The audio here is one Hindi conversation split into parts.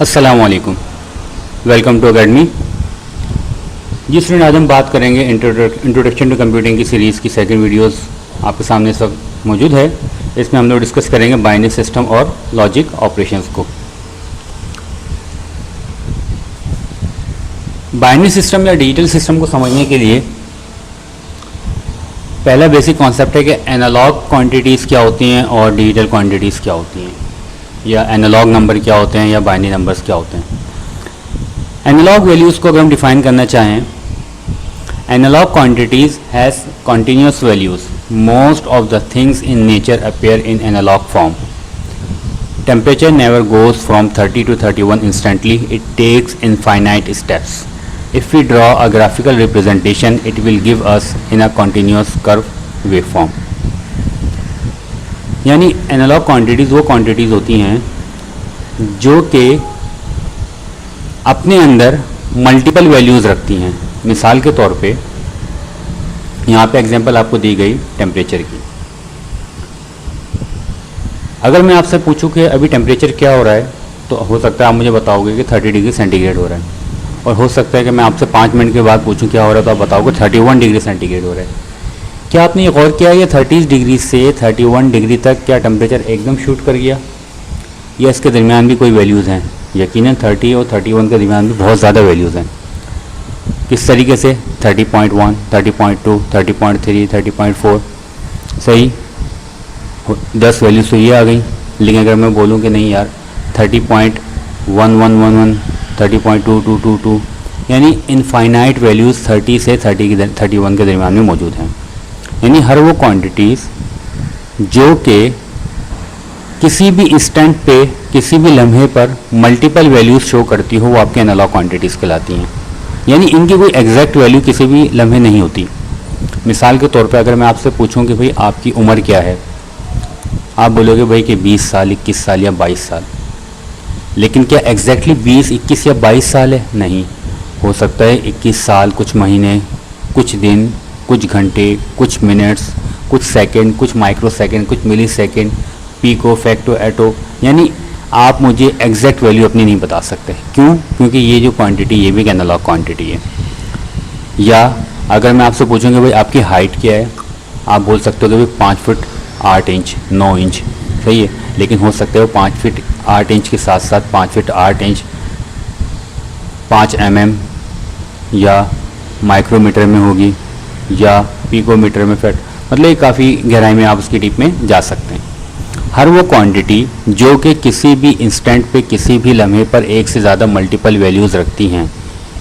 अस्सलामुअलैकुम, वेलकम टू अकेडमी। जी स्टूडेंट, आज हम बात करेंगे इंट्रोडक्शन टू कंप्यूटिंग की सीरीज़ की सेकंड वीडियोस आपके सामने सब मौजूद है। इसमें हम लोग डिस्कस करेंगे बाइनरी सिस्टम और लॉजिक ऑपरेशंस को। बाइनरी सिस्टम या डिजिटल सिस्टम को समझने के लिए पहला बेसिक कॉन्सेप्ट है कि एनालॉग क्वांटिटीज़ क्या होती हैं और डिजिटल क्वांटिटीज़ क्या होती हैं, या एनालॉग नंबर क्या होते हैं या बाइनरी नंबर्स क्या होते हैं। एनालॉग वैल्यूज़ को अगर हम डिफाइन करना चाहें, analog quantities has continuous values. Most of the things in nature appear in analog form. Temperature never goes from 30 to 31 instantly, it takes infinite steps. If we draw a graphical representation, it will give us in a continuous curve waveform. यानी एनालॉग क्वांटिटीज़ वो क्वांटिटीज़ होती हैं जो कि अपने अंदर मल्टीपल वैल्यूज़ रखती हैं। मिसाल के तौर पे यहाँ पे एग्जांपल आपको दी गई टेम्परेचर की। अगर मैं आपसे पूछूं कि अभी टेम्परेचर क्या हो रहा है, तो हो सकता है आप मुझे बताओगे कि 30 डिग्री सेंटीग्रेड हो रहा है, और हो सकता है कि मैं आपसे 5 मिनट के बाद पूछूं क्या हो रहा है तो आप बताओगे 31 डिग्री सेंटीग्रेड हो रहा है। क्या आपने ये गौर किया, ये 30 डिग्री से 31 डिग्री तक क्या टेम्परेचर एकदम शूट कर गया, या इसके दरमियान भी कोई वैल्यूज़ हैं? यकीनन 30 और 31 के दरमियान भी बहुत ज़्यादा वैल्यूज़ हैं। किस तरीके से? 30.1, 30.2, 30.3, 30.4, सही 10 वैल्यूज़ तो ये आ गई। लेकिन अगर मैं बोलूँ कि नहीं यार 30.1111, 30.2222, यानी इनफाइनाइट वैल्यूज़ 30 से 31 के दरमियान में मौजूद हैं। यानी हर वो क्वांटिटीज़ जो कि किसी भी इंस्टेंट पे, किसी भी लम्हे पर मल्टीपल वैल्यूज़ शो करती हो, वो आपके एनालॉग क्वांटिटीज़ कहलाती हैं। यानी इनकी कोई एग्जैक्ट वैल्यू किसी भी लम्हे नहीं होती। मिसाल के तौर पे अगर मैं आपसे पूछूं कि भाई आपकी उम्र क्या है, आप बोलोगे भाई कि 20 साल, 21 साल या 22 साल। लेकिन क्या एग्जैक्टली 20, 21 या 22 साल है? नहीं, हो सकता है 21 साल, कुछ महीने, कुछ दिन, कुछ घंटे, कुछ मिनट्स, कुछ सेकंड, कुछ माइक्रो सेकंड, कुछ मिली सेकंड, पीको, फैक्टो, एटो। यानी आप मुझे एग्जैक्ट वैल्यू अपनी नहीं बता सकते। क्यों? क्योंकि ये जो क्वांटिटी, ये भी एक एनालॉग क्वांटिटी है। या अगर मैं आपसे पूछूंगा भाई आपकी हाइट क्या है, आप बोल सकते हो कि भाई 5 फुट 8 इंच, 9 इंच, सही है। लेकिन हो सकता है वो 5 फीट 8 इंच के साथ साथ 5 फीट 8 इंच 5 mm या माइक्रोमीटर में होगी, या पिकोमीटर में फिट, मतलब ये काफ़ी गहराई में आप उसकी डीप में जा सकते हैं। हर वो क्वांटिटी जो कि किसी भी इंस्टेंट पे, किसी भी लम्हे पर एक से ज़्यादा मल्टीपल वैल्यूज़ रखती हैं,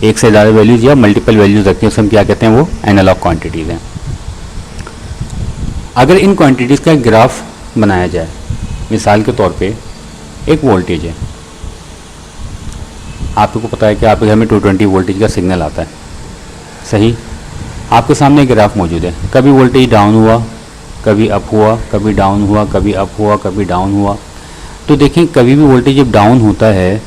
एक से ज़्यादा वैल्यूज़ या मल्टीपल वैल्यूज़ रखती हैं, उसे हम क्या कहते हैं? वो एनालॉग क्वांटिटीज़ हैं। अगर इन क्वांटिटीज़ का एक ग्राफ बनाया जाए, मिसाल के तौर पे एक वोल्टेज है, आपको पता है कि आपके घर में 220 वोल्टेज का सिग्नल आता है, सही। आपके सामने एक ग्राफ मौजूद है, कभी वोल्टेज डाउन हुआ, कभी अप हुआ, कभी डाउन हुआ, कभी अप हुआ, कभी डाउन हुआ। तो देखें, कभी भी वोल्टेज जब डाउन होता है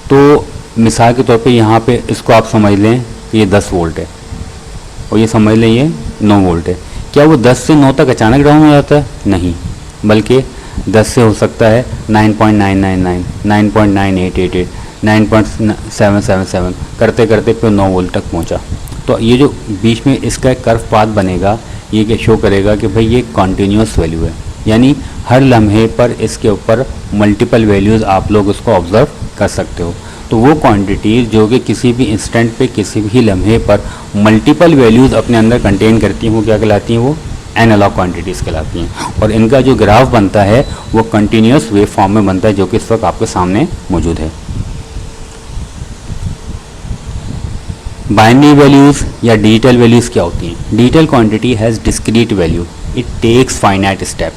तो मिसाल के तौर पे यहाँ पे इसको आप समझ लें कि ये 10 वोल्ट है, और ये समझ लें ये 9 वोल्ट है। क्या वो 10 से 9 तक अचानक डाउन हो जाता है? नहीं, बल्कि 10 से हो सकता है 9.999, 9.9888, 9.777 करते करते फिर 9 वोल्ट तक पहुंचा। तो ये जो बीच में इसका एक कर्व पाथ बनेगा, ये क्या शो करेगा कि भाई ये कॉन्टीन्यूस वैल्यू है। यानी हर लम्हे पर इसके ऊपर मल्टीपल वैल्यूज़ आप लोग उसको ऑब्ज़र्व कर सकते हो। तो वो क्वांटिटीज़ जो कि किसी भी इंस्टेंट पे, किसी भी लम्हे पर मल्टीपल वैल्यूज़ अपने अंदर कंटेन करती हैं, वो क्या कहलाती हैं? वो एनालॉग क्वांटिटीज़ कहलाती हैं। और इनका जो ग्राफ बनता है वो कंटिन्यूस वेव फॉर्म में बनता है, जो कि इस वक्त आपके सामने मौजूद है। बाइनरी वैल्यूज़ या डिजिटल वैल्यूज़ क्या होती हैं? Digital quantity has discrete value, it takes finite step.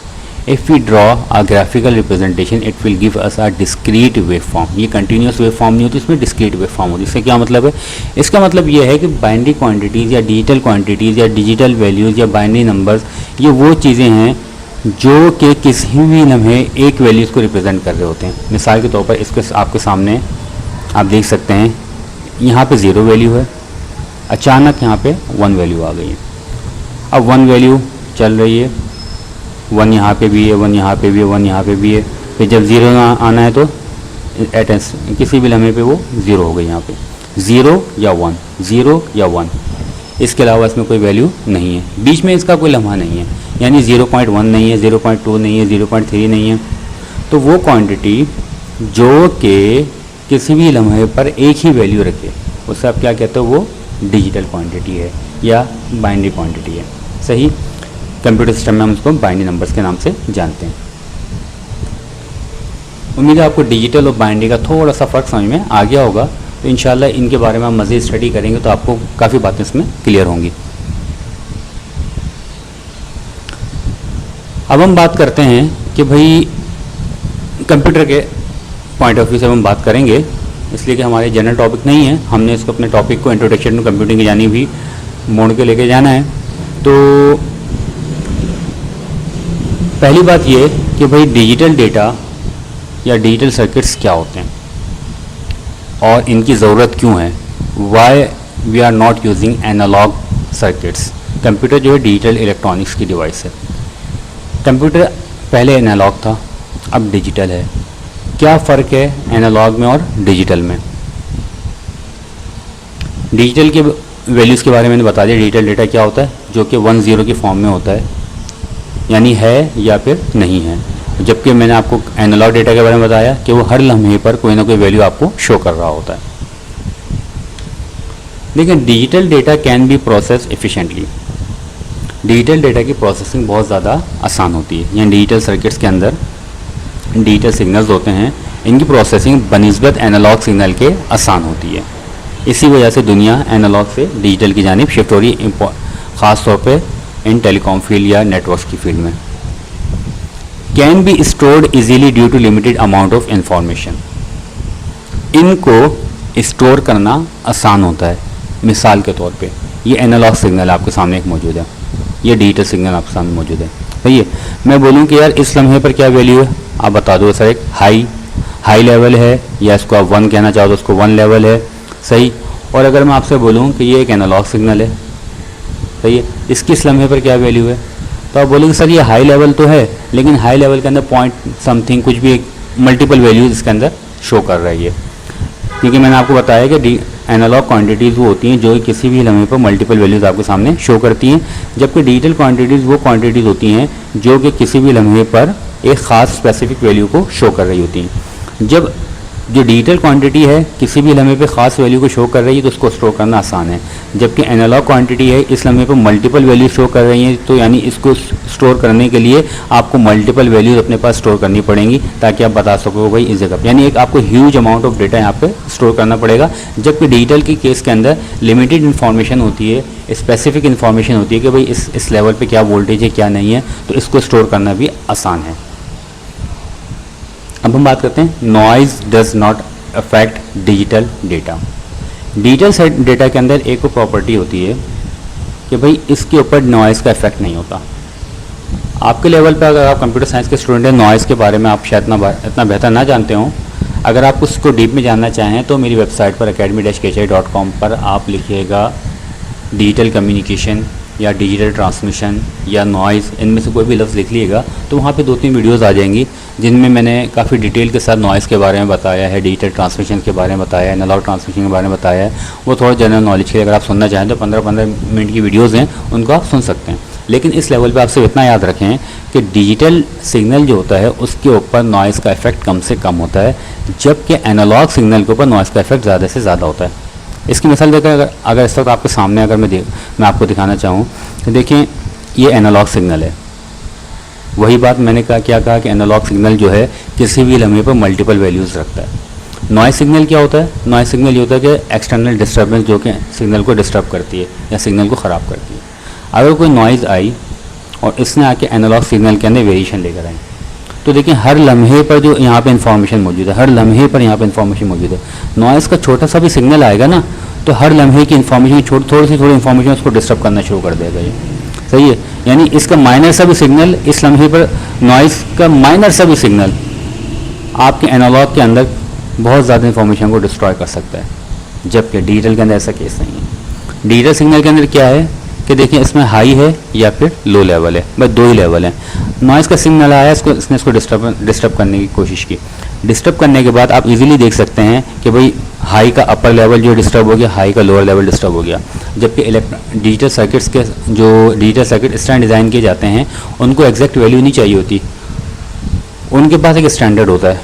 If we draw a graphical representation, it will give us a discrete wave form. ये कंटिन्यूस वेव फॉर्म नहीं होती, इसमें डिस्क्रीट वेव फॉर्म होती है। इसका क्या मतलब है? इसका मतलब ये है कि बाइनरी क्वांटिटीज़ या डिजिटल क्वांटिटीज़ या डिजिटल वैल्यूज़ या बाइनरी नंबर्स, ये वो चीज़ें हैं जो कि किसी भी लम्हे एक वैल्यूज़ को रिप्रेजेंट कर रहे होते हैं। मिसाल के तौर पर इसके आपके सामने आप देख सकते हैं, यहाँ पे 0 वैल्यू है, अचानक यहाँ पे 1 वैल्यू आ गई है। अब 1 वैल्यू चल रही है, 1 यहाँ पे भी है, 1 यहाँ पे भी है, 1 यहाँ पे भी है। फिर जब 0 आना है तो एट किसी भी लम्हे पे वो 0 हो गई यहाँ पे, 0 या 1, 0 या 1, इसके अलावा इसमें कोई वैल्यू नहीं है, बीच में इसका कोई लम्हा नहीं है, यानी 0.1 नहीं है, 0.2 नहीं है, 0.3 नहीं है। तो वो क्वांटिटी जो कि किसी भी लम्हे पर एक ही वैल्यू रखे उससे आप क्या कहते हो, वो डिजिटल क्वांटिटी है या बाइनरी क्वांटिटी है। सही, कंप्यूटर सिस्टम में हम उसको बाइनरी नंबर्स के नाम से जानते हैं। उम्मीद है आपको डिजिटल और बाइनरी का थोड़ा सा फ़र्क समझ में आ गया होगा। तो इंशाल्लाह इनके बारे में हम मज़ीद स्टडी करेंगे तो आपको काफ़ी बातें इसमें क्लियर होंगी। अब हम बात करते हैं कि भाई कंप्यूटर के पॉइंट ऑफ व्यू से हम बात करेंगे, इसलिए कि हमारे जनरल टॉपिक नहीं है, हमने इसको अपने टॉपिक को इंट्रोडक्शन टू कंप्यूटिंग की जानी भी मोड़ के लेके जाना है। तो पहली बात ये कि भाई डिजिटल डेटा या डिजिटल सर्किट्स क्या होते हैं और इनकी ज़रूरत क्यों है, why we are not using analog circuits. Computer जो है डिजिटल इलेक्ट्रॉनिक्स की डिवाइस है। कंप्यूटर पहले एनालॉग था, अब डिजिटल है। क्या फ़र्क है एनालॉग में और डिजिटल में? डिजिटल के वैल्यूज़ के बारे में मैंने बता दिया। डिजिटल डेटा क्या होता है, जो कि 1 0 की फॉर्म में होता है, यानी है या फिर नहीं है। जबकि मैंने आपको एनालॉग डेटा के बारे में बताया कि वो हर लम्हे पर कोई ना कोई वैल्यू आपको शो कर रहा होता है। लेकिन digital data can be process efficiently. Digital data की प्रोसेसिंग बहुत ज़्यादा आसान होती है। यानी डिजिटल सर्किट्स के अंदर डिजिटल सिग्नल्स होते हैं, इनकी प्रोसेसिंग बनिस्बत एनालॉग सिग्नल के आसान होती है। इसी वजह से दुनिया एनालॉग से डिजिटल की जानिब शिफ्ट हो रही है, ख़ास तौर पे इन टेलीकॉम फील्ड या नेटवर्क्स की फील्ड में। Can be stored easily due to limited amount of information. इनको स्टोर करना आसान होता है। मिसाल के तौर पे ये एनालॉग सिग्नल आपके सामने एक मौजूद है, ये डिजिटल सिग्नल आपके सामने मौजूद है। सही है, मैं बोलूँ कि यार इस लम्हे पर क्या वैल्यू है, आप बता दो सर। एक हाई लेवल है, या इसको आप 1 कहना चाहो तो उसको 1 लेवल है। सही, और अगर मैं आपसे बोलूँ कि ये एक एनालॉग सिग्नल है, सही है, इसकी इस लम्हे पर क्या वैल्यू है, तो आप बोलेंगे सर ये हाई लेवल तो है, लेकिन हाई लेवल के अंदर पॉइंट समथिंग कुछ भी मल्टीपल वैल्यूज इसके अंदर शो कर रही है। क्योंकि मैंने आपको बताया कि एनालॉग क्वांटिटीज़ वो होती हैं जो किसी भी लम्हे पर मल्टीपल वैल्यूज़ आपके सामने शो करती हैं, जबकि डिजिटल क्वांटिटीज़ वो क्वांटिटीज़ होती हैं जो कि किसी भी लम्हे पर एक ख़ास स्पेसिफिक वैल्यू को शो कर रही होती हैं। जब जो डिजिटल क्वांटिटी है किसी भी लम्हे पे ख़ास वैल्यू को शो कर रही है तो उसको स्टोर करना आसान है, जबकि एनालॉग क्वांटिटी है इस लम्हे पे मल्टीपल वैल्यू शो कर रही हैं, तो यानी इसको स्टोर करने के लिए आपको मल्टीपल वैल्यूज़ अपने पास स्टोर करनी पड़ेंगी ताकि आप बता सको भाई इस जगह पर, यानी एक आपको ह्यूज अमाउंट ऑफ डेटा यहाँ पे स्टोर करना पड़ेगा। जबकि डिजिटल की केस के अंदर लिमिटेड इन्फॉर्मेशन होती है, स्पेसिफिक इन्फॉर्मेशन होती है कि भाई इस लेवल पर क्या वोल्टेज है क्या नहीं है, तो इसको स्टोर करना भी आसान है। अब हम बात करते हैं noise does not affect digital data. Digital data के अंदर एक प्रॉपर्टी होती है कि भाई इसके ऊपर नॉइज़ का इफेक्ट नहीं होता। आपके लेवल पे अगर आप कंप्यूटर साइंस के स्टूडेंट हैं, नॉइज़ के बारे में आप शायद इतना बेहतर ना जानते हो। अगर आप उसको डीप में जानना चाहें तो मेरी वेबसाइट पर academy-kci.com पर आप लिखिएगा डिजिटल कम्युनिकेशन या डिजिटल ट्रांसमिशन या नॉइज़, इनमें से कोई भी लफ्ज़ लिख लीजिएगा तो वहाँ पे 2-3 वीडियोज़ आ जाएंगी जिनमें मैंने काफ़ी डिटेल के साथ नॉइज़ के बारे में बताया है, डिजिटल ट्रांसमिशन के बारे में बताया है, एनालॉग ट्रांसमिशन के बारे में बताया है। वो थोड़ा जनरल नॉलेज के लिए अगर आप सुनना चाहें तो 15-15 मिनट की वीडियोज़ हैं, उनको आप सुन सकते हैं। लेकिन इस लेवल पे आप सिर्फ इतना याद रखें कि डिजिटल सिग्नल जो होता है उसके ऊपर नॉइज़ का इफेक्ट कम से कम होता है, जबकि एनालॉग सिग्नल के ऊपर नॉइज़ का इफेक्ट ज़्यादा से ज़्यादा होता है। इसकी मिसाल देकर अगर इस वक्त आपके सामने अगर मैं आपको दिखाना चाहूँ तो देखें ये एनालॉग सिग्नल है। वही बात मैंने क्या कहा कि एनालॉग सिग्नल जो है किसी भी लम्हे पर मल्टीपल वैल्यूज़ रखता है। नॉइज़ सिग्नल क्या होता है? नॉइज़ सिग्नल ये होता है कि एक्सटर्नल डिस्टर्बेंस जो कि सिग्नल को डिस्टर्ब करती है या सिग्नल को ख़राब करती है। अगर कोई नॉइज़ आई और इसने आके एनालॉग सिग्नल के अंदर वेरिएशन लेकर आई तो देखिए हर लम्हे पर जो यहाँ पे इन्फॉर्मेशन मौजूद है, हर लम्हे पर यहाँ पे इन्फॉर्मेशन मौजूद है। नॉइज़ का छोटा सा भी सिग्नल आएगा ना तो हर लम्हे की इन्फॉर्मेशन थोड़ी इन्फॉर्मेशन उसको डिस्टर्ब करना शुरू कर देगा। ये सही है, यानी इसका माइनर सा भी सिग्नल इस लम्हे पर, नॉइज़ का माइनर सा भी सिग्नल आपके एनालॉग के अंदर बहुत ज़्यादा इन्फॉर्मेशन को डिस्ट्रॉय कर सकता है, जबकि डिजिटल के अंदर ऐसा केस नहीं है। डिजिटल सिग्नल के अंदर क्या है कि देखिए इसमें हाई है या फिर लो लेवल है, बस 2 ही लेवल है। नॉइज़ का सिग्नल आया, इसने इसको डिस्टर्ब करने की कोशिश की, डिस्टर्ब करने के बाद आप इजीली देख सकते हैं कि भाई हाई का अपर लेवल जो डिस्टर्ब हो गया, हाई का लोअर लेवल डिस्टर्ब हो गया। जबकि डिजिटल सर्किट्स के जो डिजिटल सर्किट इस तरह डिज़ाइन किए जाते हैं उनको एग्जैक्ट वैल्यू नहीं चाहिए होती, उनके पास एक स्टैंडर्ड होता है।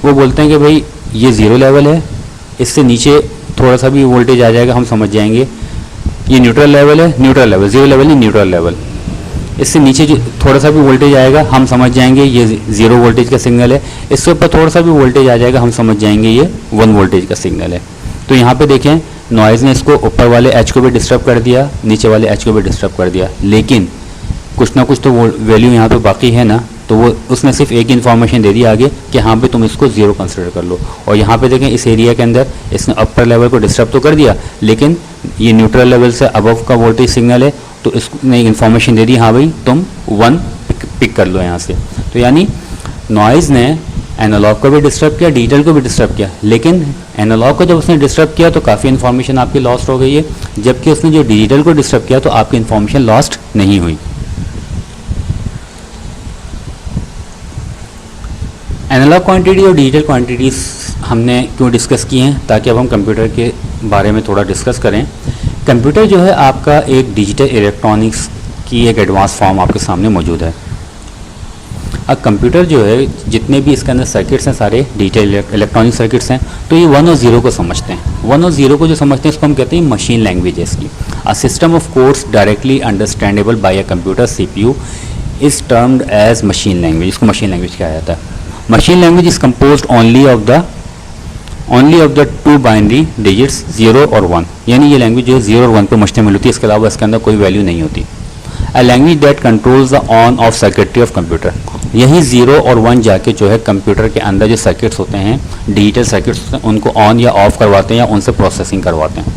वो बोलते हैं कि भाई ये ज़ीरो लेवल है, इससे नीचे थोड़ा सा भी वोल्टेज आ जाएगा हम समझ जाएंगे ये न्यूट्रल लेवल है, न्यूट्रल लेवल, ज़ीरो लेवल नहीं न्यूट्रल लेवल। इससे नीचे जो थोड़ा सा भी वोल्टेज आएगा हम समझ जाएंगे ये ज़ीरो वोल्टेज का सिग्नल है, इससे ऊपर थोड़ा सा भी वोल्टेज आ जाएगा हम समझ जाएंगे ये 1 वोल्टेज का सिग्नल है। तो यहाँ पे देखें नॉइज़ ने इसको ऊपर वाले एच को भी डिस्टर्ब कर दिया, नीचे वाले एच को भी डिस्टर्ब कर दिया, लेकिन कुछ ना कुछ तो वैल्यू यहाँ पे बाकी है ना, तो वो उसने सिर्फ एक इन्फॉर्मेशन दे दी आगे कि हाँ पे तुम इसको ज़ीरो कंसिडर कर लो। और यहाँ पे देखें इस एरिया के अंदर इसने अपर लेवल को डिस्टर्ब तो कर दिया, लेकिन ये न्यूट्रल लेवल से अबव का वोल्टेज सिग्नल है, तो इसने इन्फॉर्मेशन दे दी हाँ भाई तुम 1 पिक कर लो यहाँ से। तो यानी नॉइज़ ने एनालॉग को भी डिस्टर्ब किया, डिजिटल को भी डिस्टर्ब किया, लेकिन एनालॉग को जब उसने डिस्टर्ब किया तो काफ़ी इन्फॉर्मेशन आपकी लॉस्ट हो गई है, जबकि उसने जो डिजिटल को डिस्टर्ब किया तो आपकी इन्फॉर्मेशन लॉस्ट नहीं हुई। एनालॉग क्वांटिटी और डिजिटल क्वांटिटीज़ हमने क्यों डिस्कस की हैं, ताकि अब हम कंप्यूटर के बारे में थोड़ा डिस्कस करें। कंप्यूटर जो है आपका एक डिजिटल इलेक्ट्रॉनिक्स की एक एडवांस फॉर्म आपके सामने मौजूद है। अब कंप्यूटर जो है जितने भी इसके अंदर सर्किट्स हैं सारे डिजिटल इलेक्ट्रॉनिक सर्किट्स हैं, तो ये 1 और 0 को समझते हैं। 1 और 0 को जो समझते हैं इसको हम कहते हैं मशीन लैंग्वेज है इसकी। A system of codes directly understandable by a computer CPU is termed as machine language. इसको मशीन लैंग्वेज कहा जाता है। Machine language is composed only of the 2 binary digits 0 और 1, यानी ये लैंग्वेज जो है 0 और 1 पर मुश्तमिल होती है, इसके अलावा इसके अंदर कोई वैल्यू नहीं होती। A language that controls the on off circuitry of computer, यही 0 और 1 जाके जो है कंप्यूटर के अंदर जो सर्किट्स होते हैं, डिजिटल सर्किट्स होते हैं, उनको ऑन या ऑफ करवाते हैं या उनसे प्रोसेसिंग करवाते हैं।